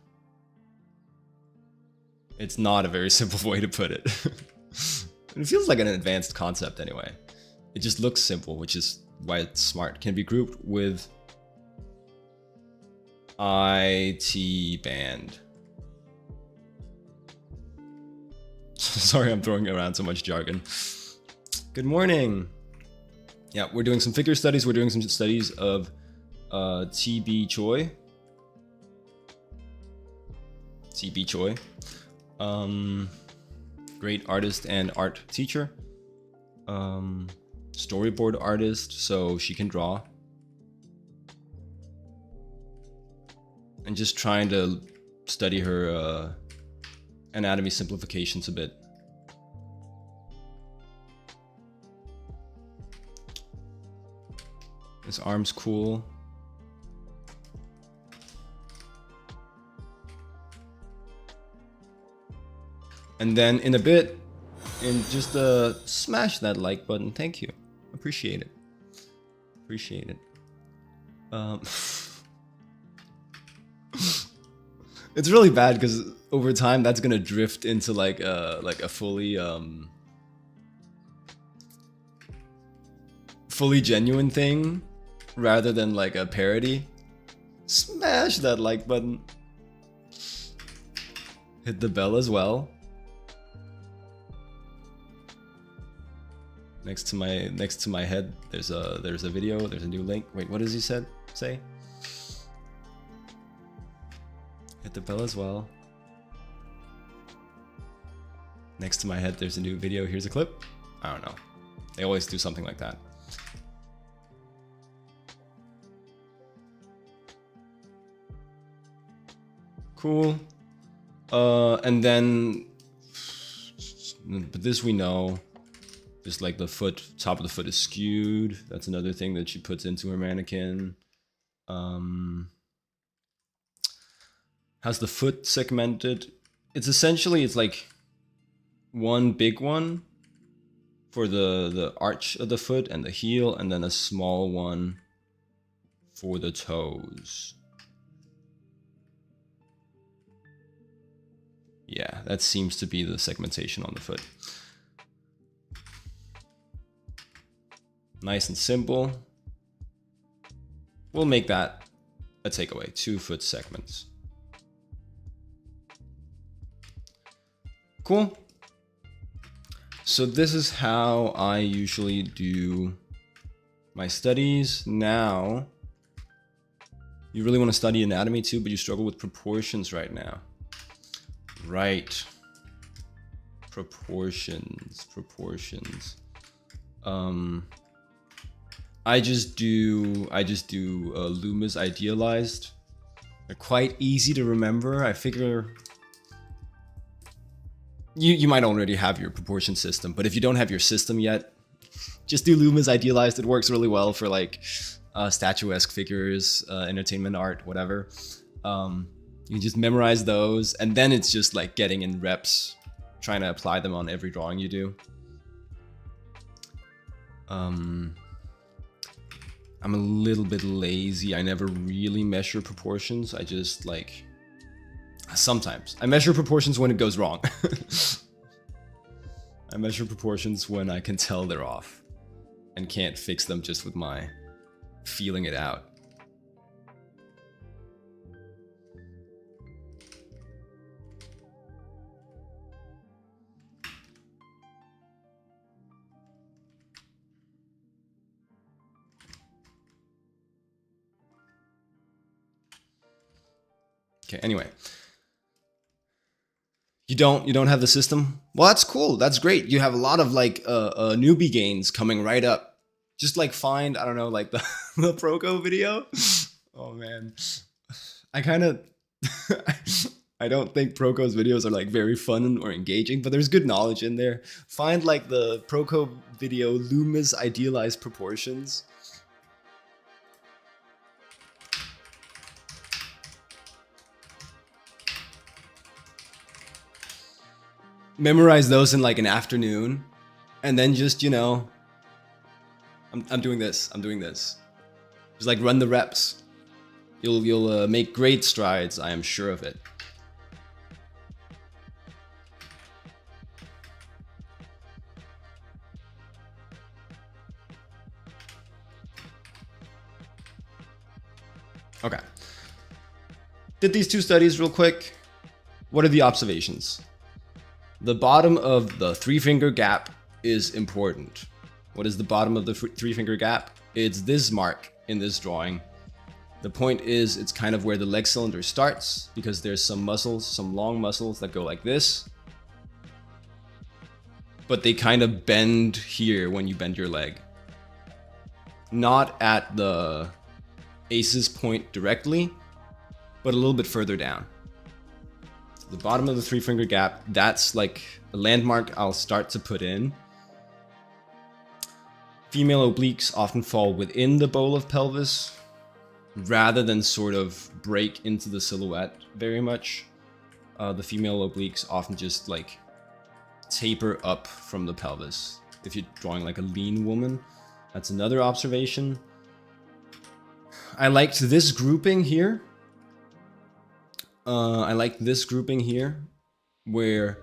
Speaker 1: It's not a very simple way to put it. It feels like an advanced concept anyway. It just looks simple, which is why it's smart. Can be grouped with IT band. Sorry, I'm throwing around so much jargon. Good morning. Yeah, we're doing some figure studies. We're doing some studies of TB Choi. TB Choi. Great artist and art teacher. Storyboard artist, so she can draw. And just trying to study her anatomy simplifications a bit. This arm's cool. And then in a bit, and just smash that like button. Thank you. Appreciate it. Appreciate it. It's really bad because over time that's gonna drift into like a fully genuine thing rather than like a parody. Smash that like button. Hit the bell as well. Next to my head, there's a video. There's a new link. Wait, what does he say? Hit the bell as well. Next to my head, there's a new video. Here's a clip. I don't know. They always do something like that. Cool. And then, but this we know. Just like the top of the foot is skewed. That's another thing that she puts into her mannequin. How's the foot segmented? It's essentially, it's like one big one for the arch of the foot and the heel, and then a small one for the toes. Yeah, that seems to be the segmentation on the foot. Nice and simple. We'll make that a takeaway. 2 foot segments. Cool. So this is how I usually do my studies. Now, you really want to study anatomy too, but you struggle with proportions right now. Right. Proportions. I just do Loomis idealized. They're quite easy to remember. I figure you might already have your proportion system, but if you don't have your system yet, just do Loomis idealized. It works really well for like statuesque figures, entertainment art, whatever. You can just memorize those, and then it's just like getting in reps, trying to apply them on every drawing you do. I'm a little bit lazy. I never really measure proportions. I just like, sometimes. I measure proportions when it goes wrong. I measure proportions when I can tell they're off and can't fix them just with my feeling it out. Okay, anyway. You don't have the system? Well, that's cool. That's great. You have a lot of like newbie gains coming right up. Just like find, I don't know, like the Proco video. Oh man. I kind of I don't think Proco's videos are like very fun or engaging, but there's good knowledge in there. Find like the Proco video Loomis idealized proportions. Memorize those in like an afternoon, and then just, you know, I'm doing this. Just like run the reps. You'll make great strides. I am sure of it. Okay. Did these 2 studies real quick. What are the observations? The bottom of the 3-finger gap is important. What is the bottom of the 3-finger gap? It's this mark in this drawing. The point is, it's kind of where the leg cylinder starts, because there's some muscles, some long muscles that go like this. But they kind of bend here when you bend your leg. Not at the ACEs point directly, but a little bit further down. The bottom of the 3-finger gap, that's like a landmark I'll start to put in. Female obliques often fall within the bowl of pelvis rather than sort of break into the silhouette very much. The female obliques often just like taper up from the pelvis. If you're drawing like a lean woman, that's another observation. I liked this grouping here. I like this grouping here, where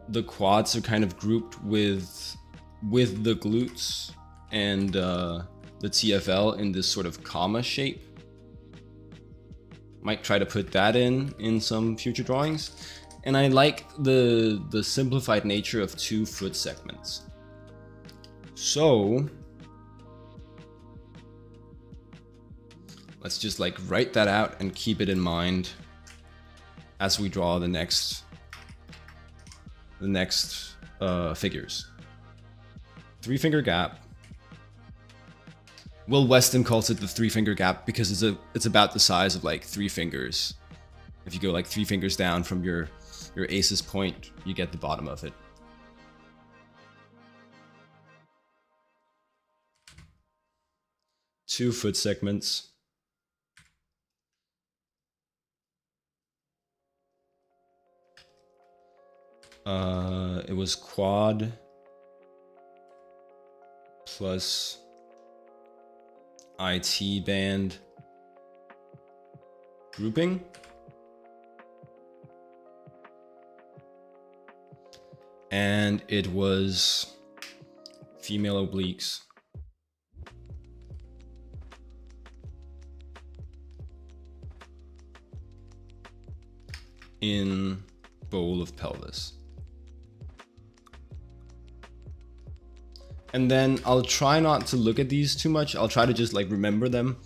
Speaker 1: the quads are kind of grouped with the glutes and the TFL in this sort of comma shape. Might try to put that in some future drawings. And I like the simplified nature of 2 foot segments. So let's just like write that out and keep it in mind as we draw the next figures. 3-finger gap. Will Weston calls it the 3-finger gap because it's about the size of like 3 fingers. If you go like 3 fingers down from your ace's point, you get the bottom of it. Two foot segments. It was quad plus IT band grouping. And it was female obliques. In bowl of pelvis. And then I'll try not to look at these too much. I'll try to just like remember them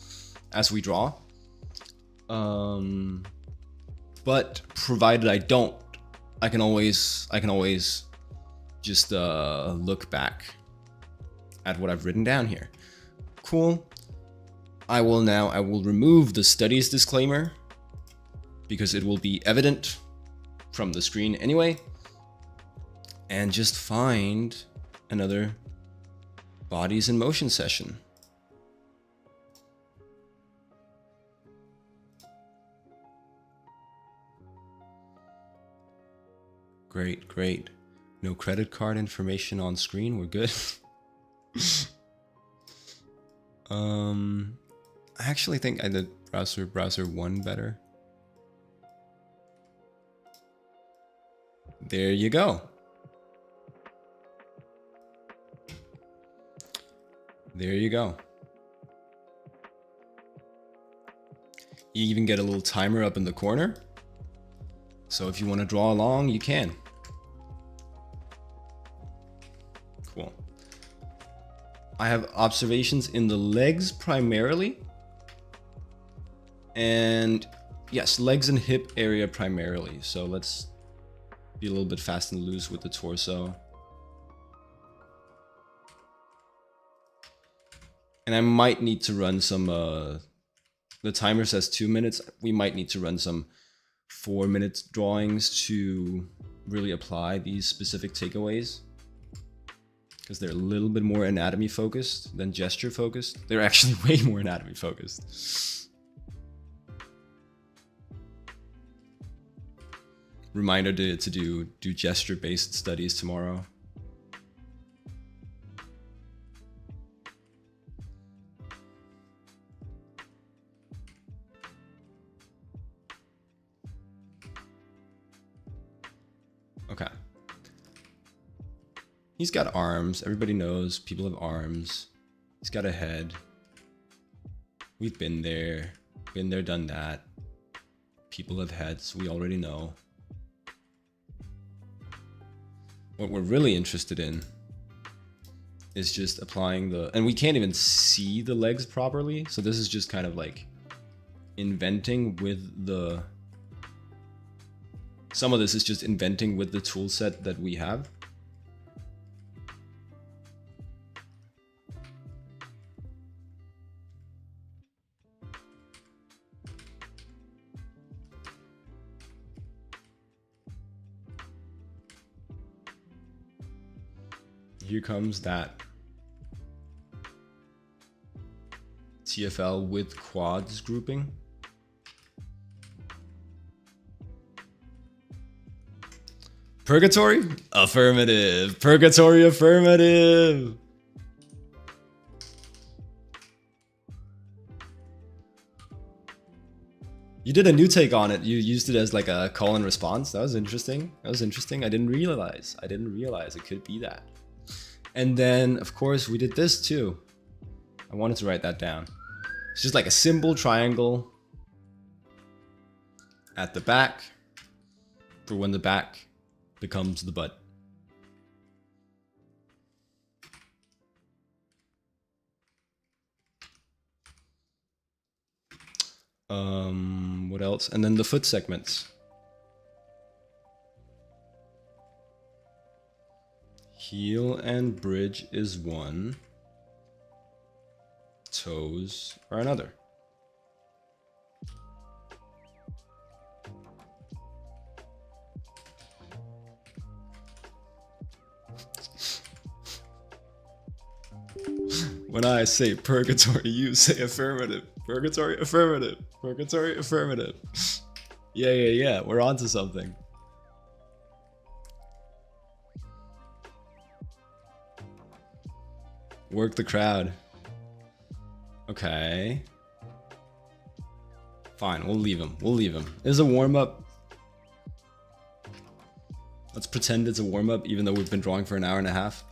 Speaker 1: as we draw. But provided I don't, I can always just look back at what I've written down here. Cool. I will remove the studies disclaimer because it will be evident from the screen anyway, and just find another bodies in motion session. Great. No credit card information on screen. We're good. I actually think I did browser 1 better. There you go. There you go. You even get a little timer up in the corner. So if you want to draw along, you can. Cool. I have observations in the legs primarily. And yes, legs and hip area primarily. So let's be a little bit fast and loose with the torso. And I might need to run some, the timer says 2 minutes. We might need to run some 4-minute drawings to really apply these specific takeaways. Because they're a little bit more anatomy focused than gesture focused. They're actually way more anatomy focused. Reminder to do gesture based studies tomorrow. Okay. He's got arms. Everybody knows people have arms. He's got a head. We've been there, done that. People have heads. We already know. What we're really interested in is just applying and we can't even see the legs properly. So this is just kind of like inventing with some of this is just inventing with the tool set that we have. Here comes that TFL with quads grouping. Purgatory? Affirmative. Purgatory affirmative. You did a new take on it. You used it as like a call and response. That was interesting. That was interesting. I didn't realize it could be that. And then, of course, we did this too. I wanted to write that down. It's just like a simple triangle at the back for when the back becomes the butt. What else? And then the foot segments. Heel and bridge is one. Toes are another. When I say purgatory, you say affirmative. Purgatory, affirmative. Purgatory, affirmative. Yeah. We're on to something. Work the crowd. Okay. Fine, we'll leave him. It's a warm-up. Let's pretend it's a warm-up even though we've been drawing for an hour and a half.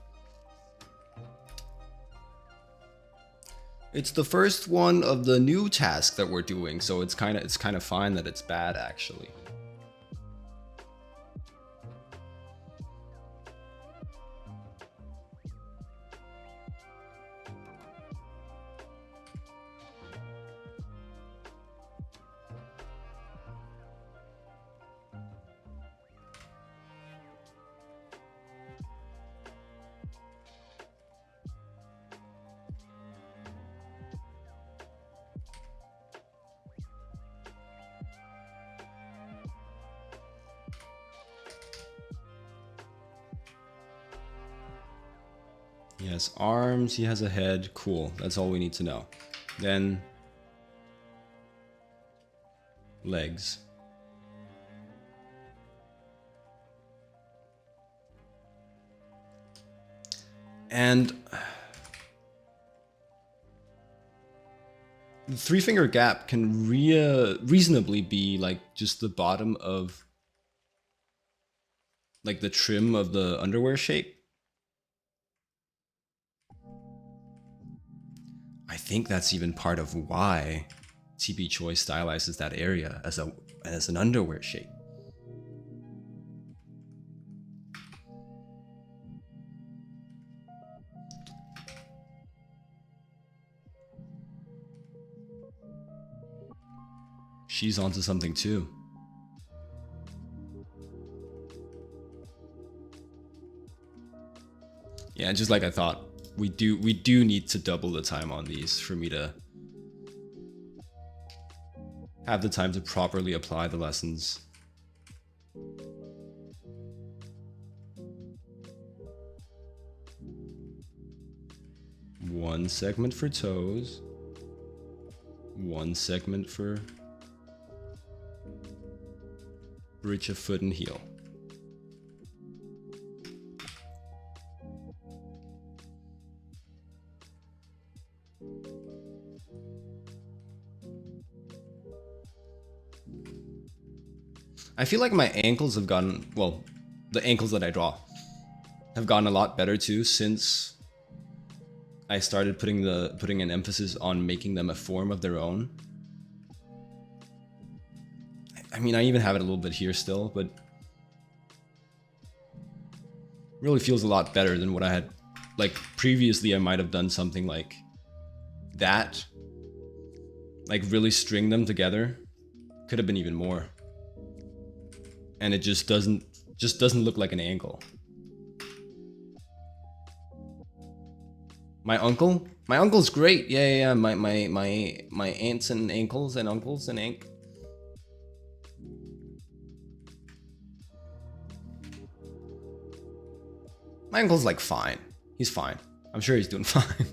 Speaker 1: It's the first one of the new task that we're doing, so it's kind of fine that it's bad actually. He has arms, he has a head. Cool, that's all we need to know. Then legs. And the 3-finger gap can reasonably be like just the bottom of like the trim of the underwear shape. I think that's even part of why TB Choi stylizes that area as an underwear shape. She's onto something too. Yeah, just like I thought. We do need to double the time on these for me to have the time to properly apply the lessons. One segment for toes. One segment for bridge of foot and heel. I feel like my ankles have gotten, well, the ankles that I draw have gotten a lot better too since I started putting an emphasis on making them a form of their own. I mean, I even have it a little bit here still, but really feels a lot better than what I had. Like previously I might have done something like that, like really string them together. Could have been even more. And it just doesn't look like an ankle. My uncle's great. Yeah. My aunts and ankles and uncles and my uncle's like fine. He's fine. I'm sure he's doing fine.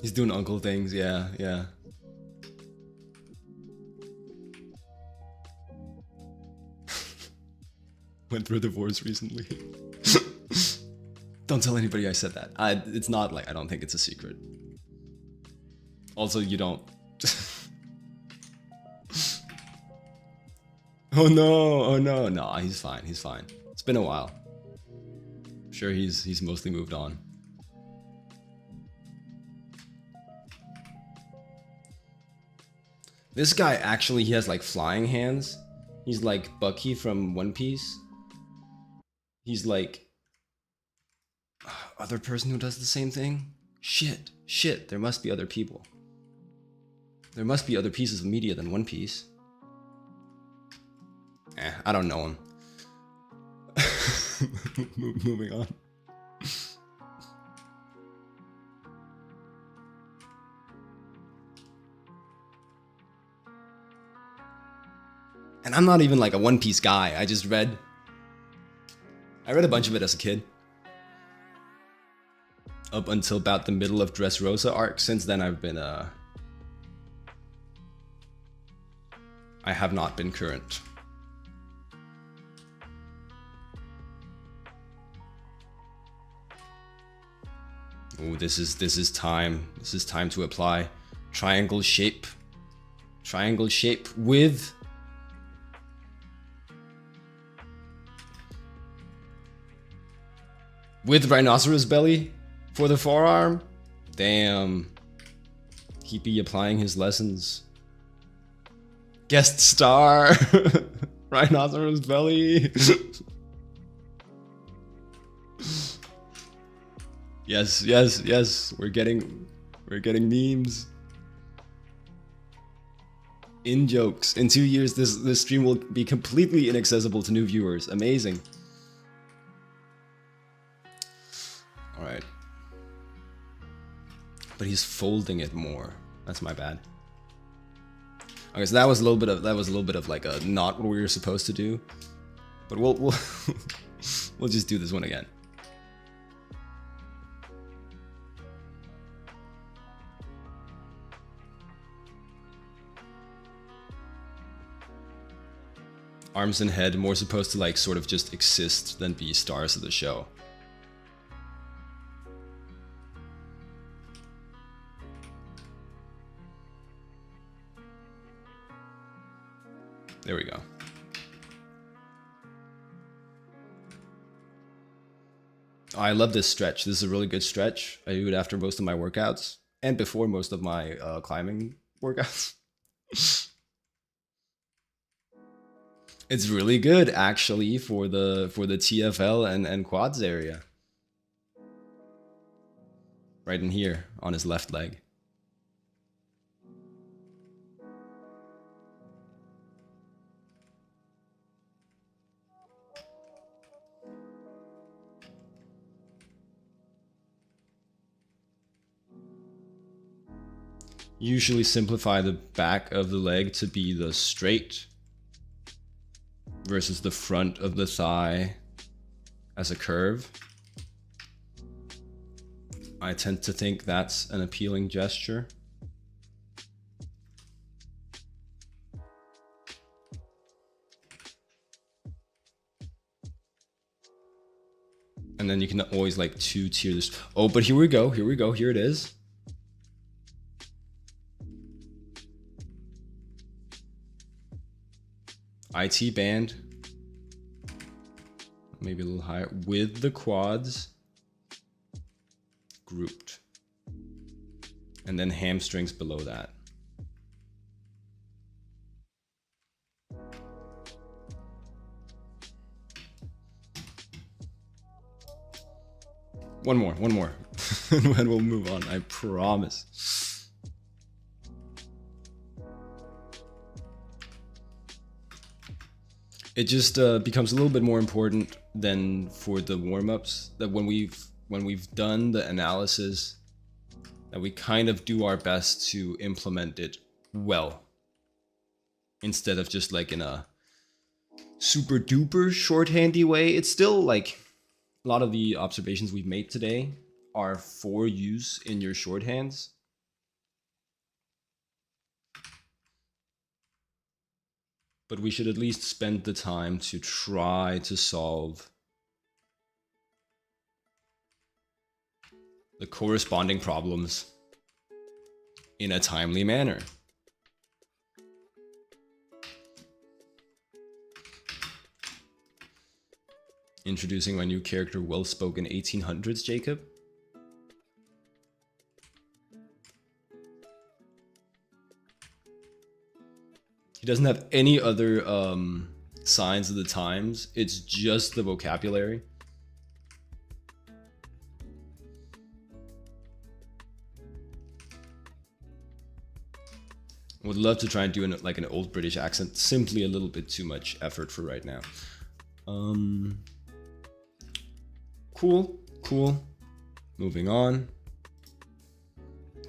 Speaker 1: He's doing uncle things, yeah. went through a divorce recently. Don't tell anybody I said that. It's not like, I don't think it's a secret. Also, you don't. Oh no, no, he's fine, he's fine. It's been a while. I'm sure he's mostly moved on. This guy actually, he has like flying hands. He's like Bucky from One Piece. He's like other person who does the same thing. Shit, there must be other people. There must be other pieces of media than One Piece. I don't know him. Moving on. And I'm not even like a One Piece guy. I read a bunch of it as a kid. Up until about the middle of Dressrosa arc. Since then I've been I have not been current. Oh, this is time. This is time to apply triangle shape. Triangle shape with rhinoceros belly for the forearm. Damn. He be applying his lessons. Guest star. Rhinoceros belly. Yes. We're getting memes. In jokes. In 2 years, this stream will be completely inaccessible to new viewers. Amazing. All right. But he's folding it more. That's my bad. Okay, so that was a little bit of like a not what we were supposed to do. But we'll we'll just do this one again. Arms and head more supposed to like sort of just exist than be stars of the show. There we go. I love this stretch. This is a really good stretch. I do it after most of my workouts and before most of my climbing workouts. It's really good actually for the TFL and quads area. Right in here on his left leg. Usually simplify the back of the leg to be the straight versus the front of the thigh as a curve. I tend to think that's an appealing gesture. And then you can always like two-tier this. Oh, but here we go, here it is. IT band, maybe a little higher, with the quads grouped, and then hamstrings below that. One more, and we'll move on, I promise. It just becomes a little bit more important than for the warm-ups, that when we've done the analysis, that we kind of do our best to implement it well, instead of just like in a super duper shorthandy way. It's still like a lot of the observations we've made today are for use in your shorthands. but we should at least spend the time to try to solve the corresponding problems in a timely manner. Introducing my new character, well-spoken 1800s, Jacob. He doesn't have any other signs of the times. It's just the vocabulary. Would love to try and do like an old British accent. Simply a little bit too much effort for right now. Cool. Moving on.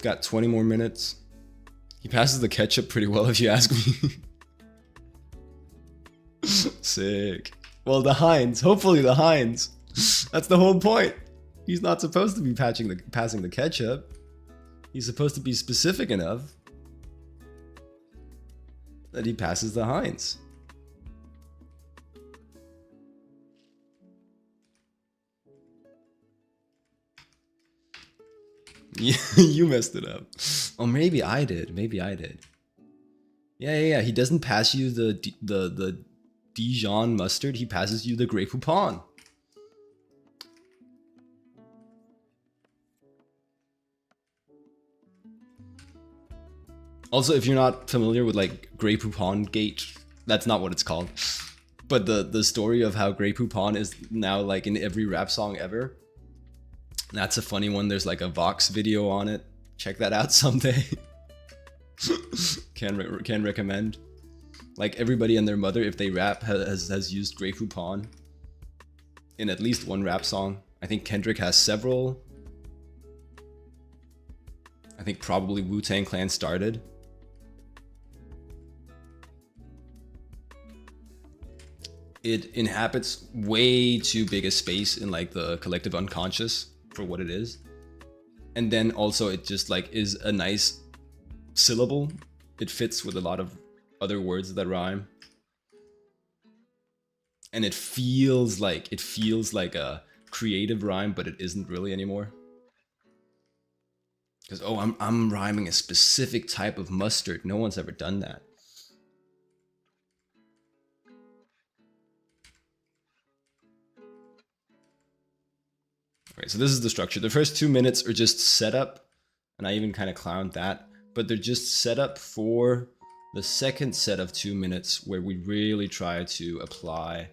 Speaker 1: Got 20 more minutes. He passes the ketchup pretty well, if you ask me. Sick. Well, the Heinz. Hopefully the Heinz. That's the whole point. He's not supposed to be passing the ketchup. He's supposed to be specific enough that he passes the Heinz. You messed it up. Oh, maybe I did. Yeah. He doesn't pass you the Dijon mustard. He passes you the Grey Poupon. Also, if you're not familiar with like Grey Poupon Gate, that's not what it's called. But the story of how Grey Poupon is now like in every rap song ever. That's a funny one. There's like a Vox video on it. Check that out someday. Can recommend. Like everybody and their mother, if they rap, has used Grey Poupon in at least one rap song. I think Kendrick has several. I think probably Wu-Tang Clan started. It inhabits way too big a space in like the collective unconscious for what it is. And then also it just like is a nice syllable. It fits with a lot of other words that rhyme. And it feels like a creative rhyme, but it isn't really anymore. Because I'm rhyming a specific type of mustard. No one's ever done that. Okay, so this is the structure. The first 2 minutes are just setup, and I even kind of clowned that, but they're just set up for the second set of 2 minutes where we really try to apply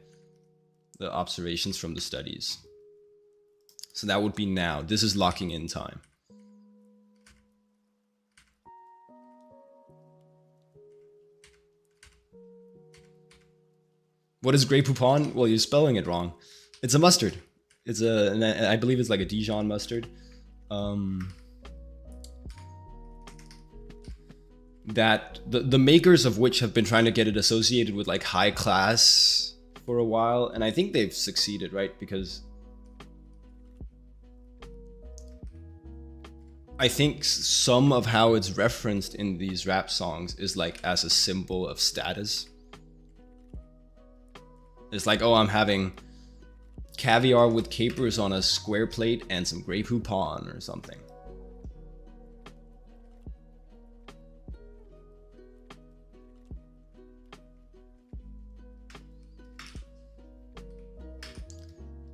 Speaker 1: the observations from the studies. So that would be now. This is locking in time. What is Grey Poupon? Well, you're spelling it wrong. It's a mustard. It's I believe it's like a Dijon mustard. That the makers of which have been trying to get it associated with like high class for a while, and I think they've succeeded, right? Because I think some of how it's referenced in these rap songs is like as a symbol of status. It's like, oh, I'm having caviar with capers on a square plate and some Grey Poupon or something.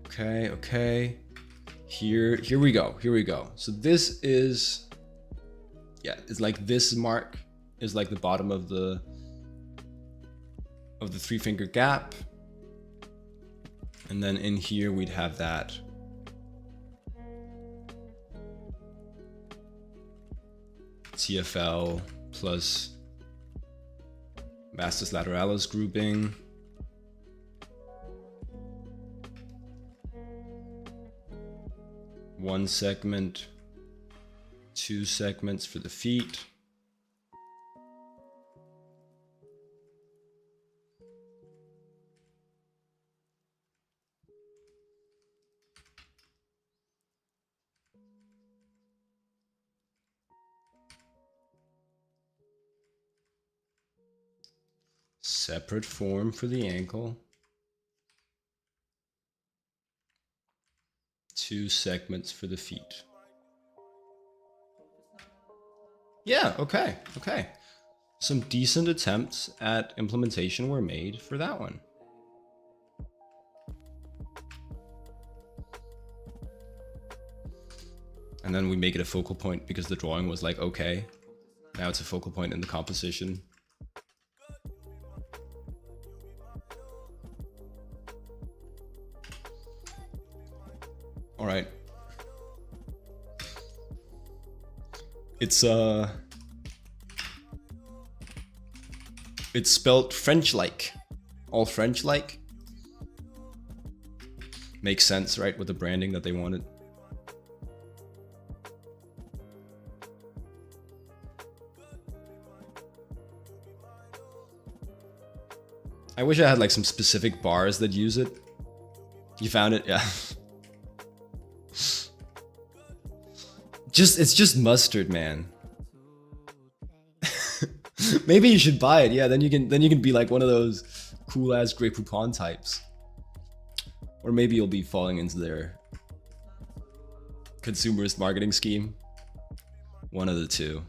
Speaker 1: Okay. Here we go. So this is, yeah, it's like this mark is like the bottom of the 3-finger gap. And then in here we'd have that. TFL plus vastus lateralis grouping. One segment, 2 segments for the feet. separate form for the ankle. 2 segments for the feet. Yeah, okay, okay. Some decent attempts at implementation were made for that one. And then we make it a focal point because the drawing was like, okay, now it's a focal point in the composition. All right. It's spelled French-like. All French-like. Makes sense, right, with the branding that they wanted. I wish I had like some specific bars that use it. You found it? Yeah. It's just mustard, man. Maybe you should buy it. Yeah, then you can be like one of those cool ass Grey Poupon types. Or maybe you'll be falling into their consumerist marketing scheme. One of the two.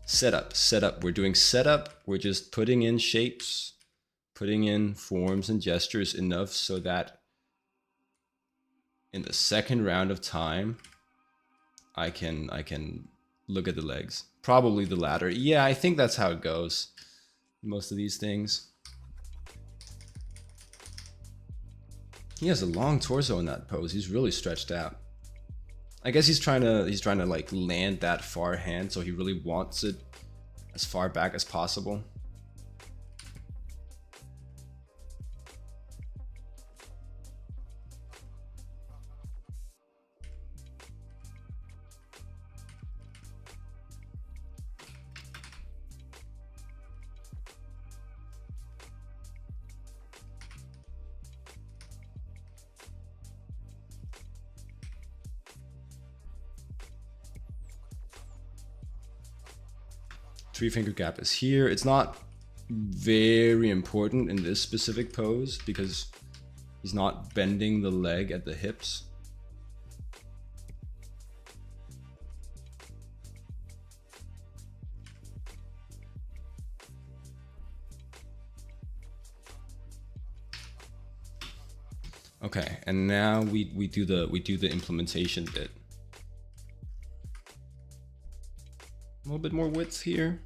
Speaker 1: Setup. We're doing setup. We're just putting in shapes, putting in forms and gestures enough so that in the second round of time, I can look at the legs. Probably the latter. Yeah, I think that's how it goes. Most of these things. He has a long torso in that pose. He's really stretched out. I guess he's trying to like land that far hand, so he really wants it as far back as possible. Three finger gap is here. It's not very important in this specific pose because he's not bending the leg at the hips. Okay, and now we do the implementation bit. A little bit more width here.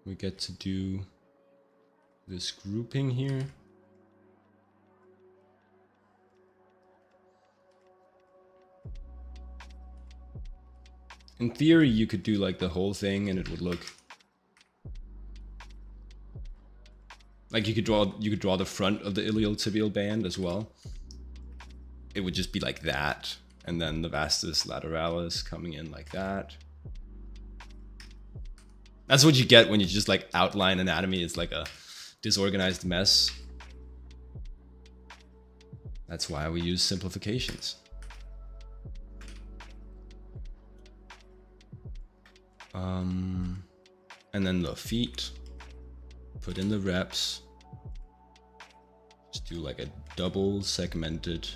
Speaker 1: We get to do this grouping here. In theory, you could do like the whole thing and it would look like you could draw the front of the iliotibial band as well. It would just be like that, and then the vastus lateralis coming in like that. That's what you get when you just like outline anatomy. It's like a disorganized mess. That's why we use simplifications. And then the feet, put in the reps. Just do like a double segmented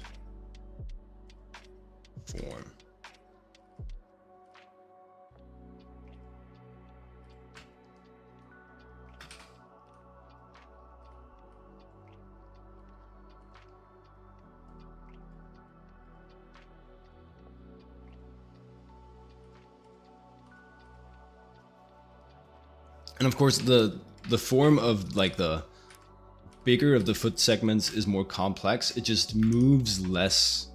Speaker 1: form. And of course, the form of like the bigger of the foot segments is more complex. It just moves less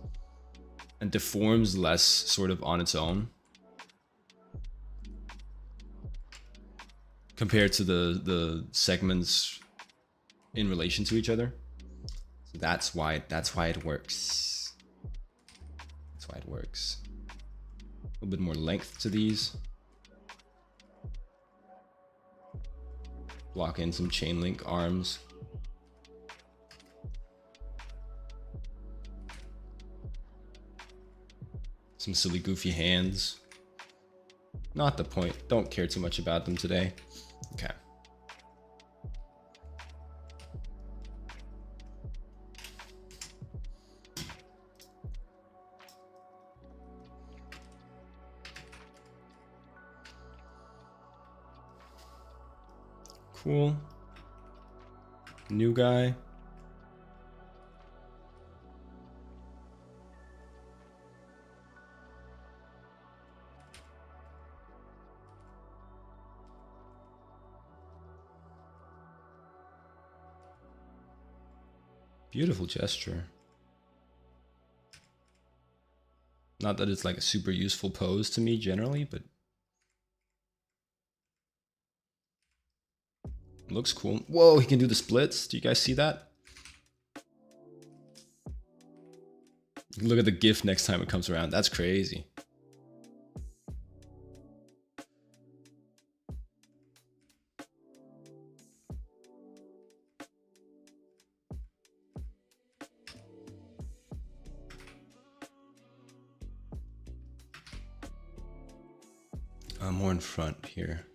Speaker 1: and deforms less sort of on its own compared to the segments in relation to each other. So that's why it works. That's why it works. A little bit more length to these. Block in some chain link arms. Some silly goofy hands. Not the point. Don't care too much about them today. Okay. Cool. New guy. Beautiful gesture. Not that it's like a super useful pose to me generally, but looks cool. Whoa, he can do the splits. Do you guys see that? Look at the GIF next time it comes around. That's crazy. More in front here.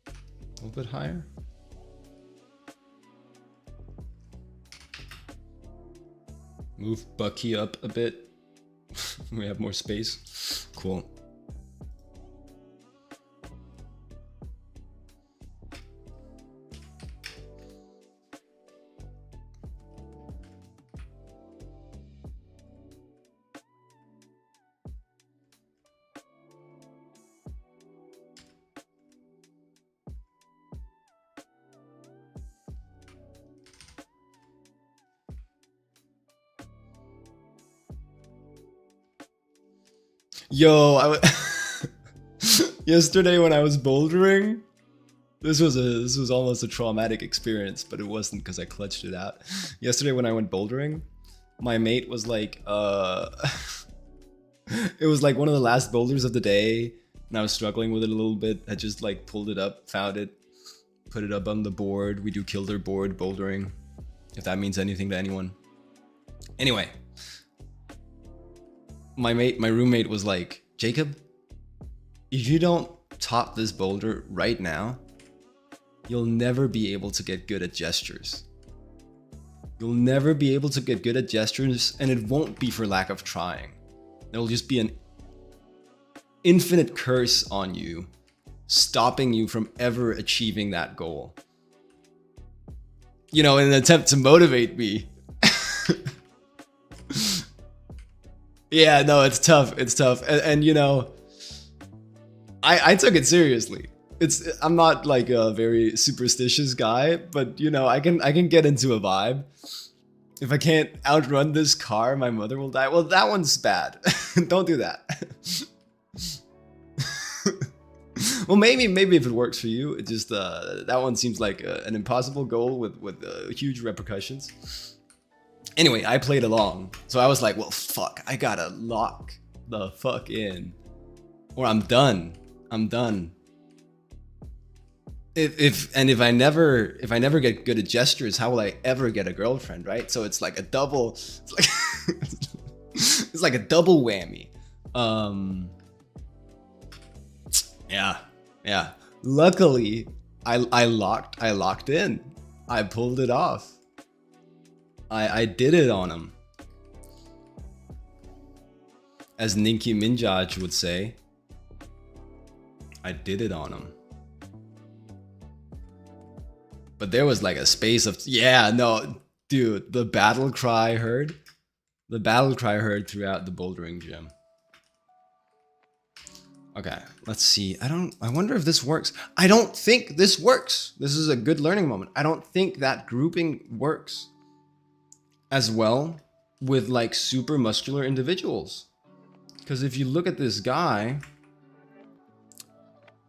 Speaker 1: A little bit higher. Move Bucky up a bit. We have more space. Cool. Yo, yesterday when I was bouldering, this was almost a traumatic experience, but it wasn't because I clutched it out. Yesterday when I went bouldering, my mate was like, it was like one of the last boulders of the day, and I was struggling with it a little bit. I just like pulled it up, found it, put it up on the board. We do Kilder board bouldering, if that means anything to anyone. Anyway. My roommate was like, Jacob, if you don't top this boulder right now, you'll never be able to get good at gestures. You'll never be able to get good at gestures, and it won't be for lack of trying. There'll just be an infinite curse on you, stopping you from ever achieving that goal. You know, in an attempt to motivate me. Yeah, no, it's tough. It's tough. And you know, I took it seriously. I'm not like a very superstitious guy, but you know, I can get into a vibe. If I can't outrun this car, my mother will die. Well, that one's bad. Don't do that. Well, maybe if it works for you, it just that one seems like an impossible goal with huge repercussions. Anyway, I played along, so I was like, well, fuck, I gotta lock the fuck in, or I'm done. I'm done. If I never get good at gestures, how will I ever get a girlfriend, right? So it's like a double, it's like a double whammy. Yeah. Luckily, I locked in. I pulled it off. I did it on him. As Ninki Minjaj would say, I did it on him. But there was like a space of, yeah, no, dude, the battle cry I heard throughout the bouldering gym. Okay, let's see. I wonder if this works. I don't think this works. This is a good learning moment. I don't think that grouping works as well with like super muscular individuals. Because if you look at this guy,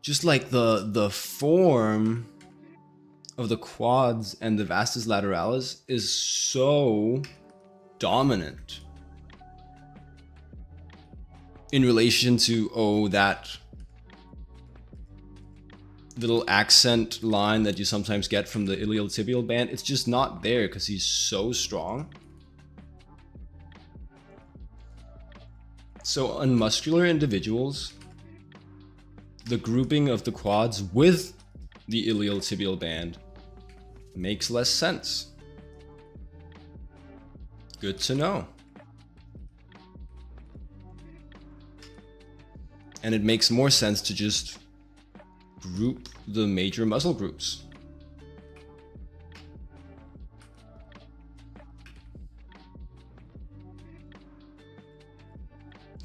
Speaker 1: just like the form of the quads and the vastus lateralis is so dominant in relation to that little accent line that you sometimes get from the iliotibial band. It's just not there because he's so strong. So on muscular individuals, the grouping of the quads with the iliotibial band makes less sense. Good to know. And it makes more sense to just group the major muscle groups.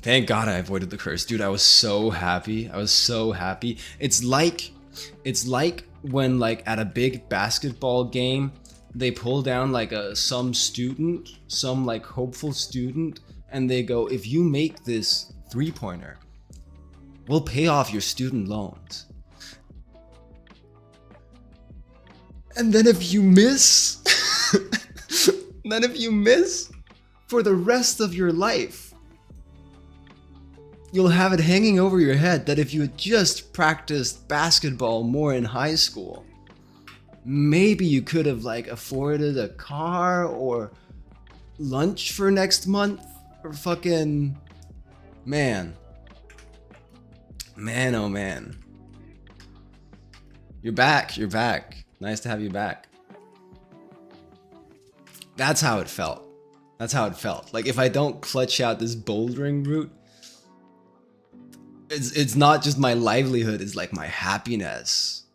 Speaker 1: Thank God I avoided the curse. Dude, I was so happy. I was so happy. It's like when like at a big basketball game, they pull down like some student, some like hopeful student, and they go, if you make this 3-pointer, we'll pay off your student loans. And then if you miss, for the rest of your life, you'll have it hanging over your head that if you had just practiced basketball more in high school, maybe you could have like afforded a car or lunch for next month or fucking man, oh man. You're back. Nice to have you back. That's how it felt. Like if I don't clutch out this bouldering route, it's not just my livelihood, it's like my happiness.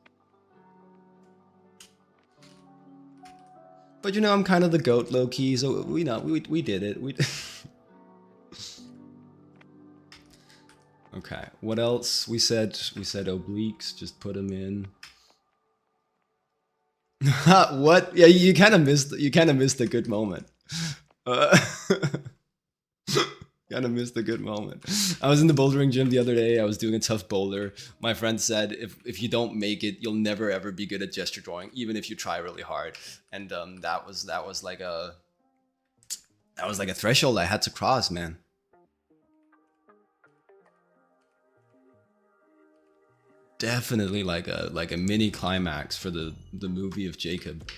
Speaker 1: But you know, I'm kind of the goat low key, so we did it. Okay, what else? We said obliques, just put them in. What? Yeah, you kind of missed a good moment. Kind of missed a good moment. I was in the bouldering gym the other day. I was doing a tough boulder. My friend said, if you don't make it, you'll never ever be good at gesture drawing, even if you try really hard. And that was like a threshold I had to cross, man. Definitely like a mini climax for the movie of Jacob.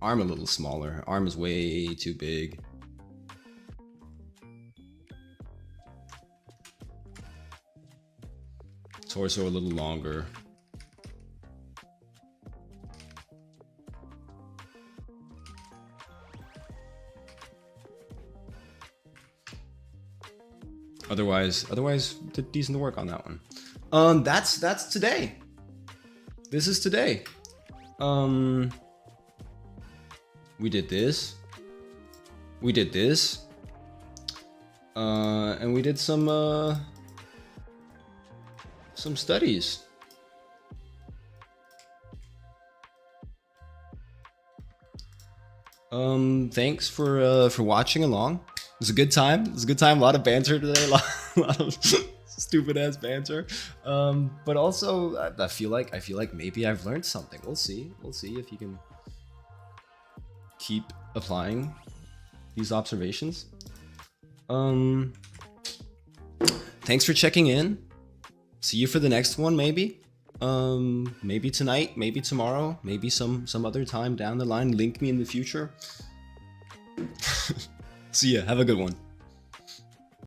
Speaker 1: Arm a little smaller. Arm is way too big. Torso a little longer. Otherwise, did decent work on that one. That's today. This is today. We did this. And we did some studies. Thanks for watching along. It was a good time. A lot of banter today. A lot of stupid ass banter. But also, I feel like maybe I've learned something. We'll see if you can keep applying these observations. Thanks for checking in. See you for the next one, maybe. Maybe tonight, maybe tomorrow, maybe some other time down the line. Link me in the future. See ya. Have a good one.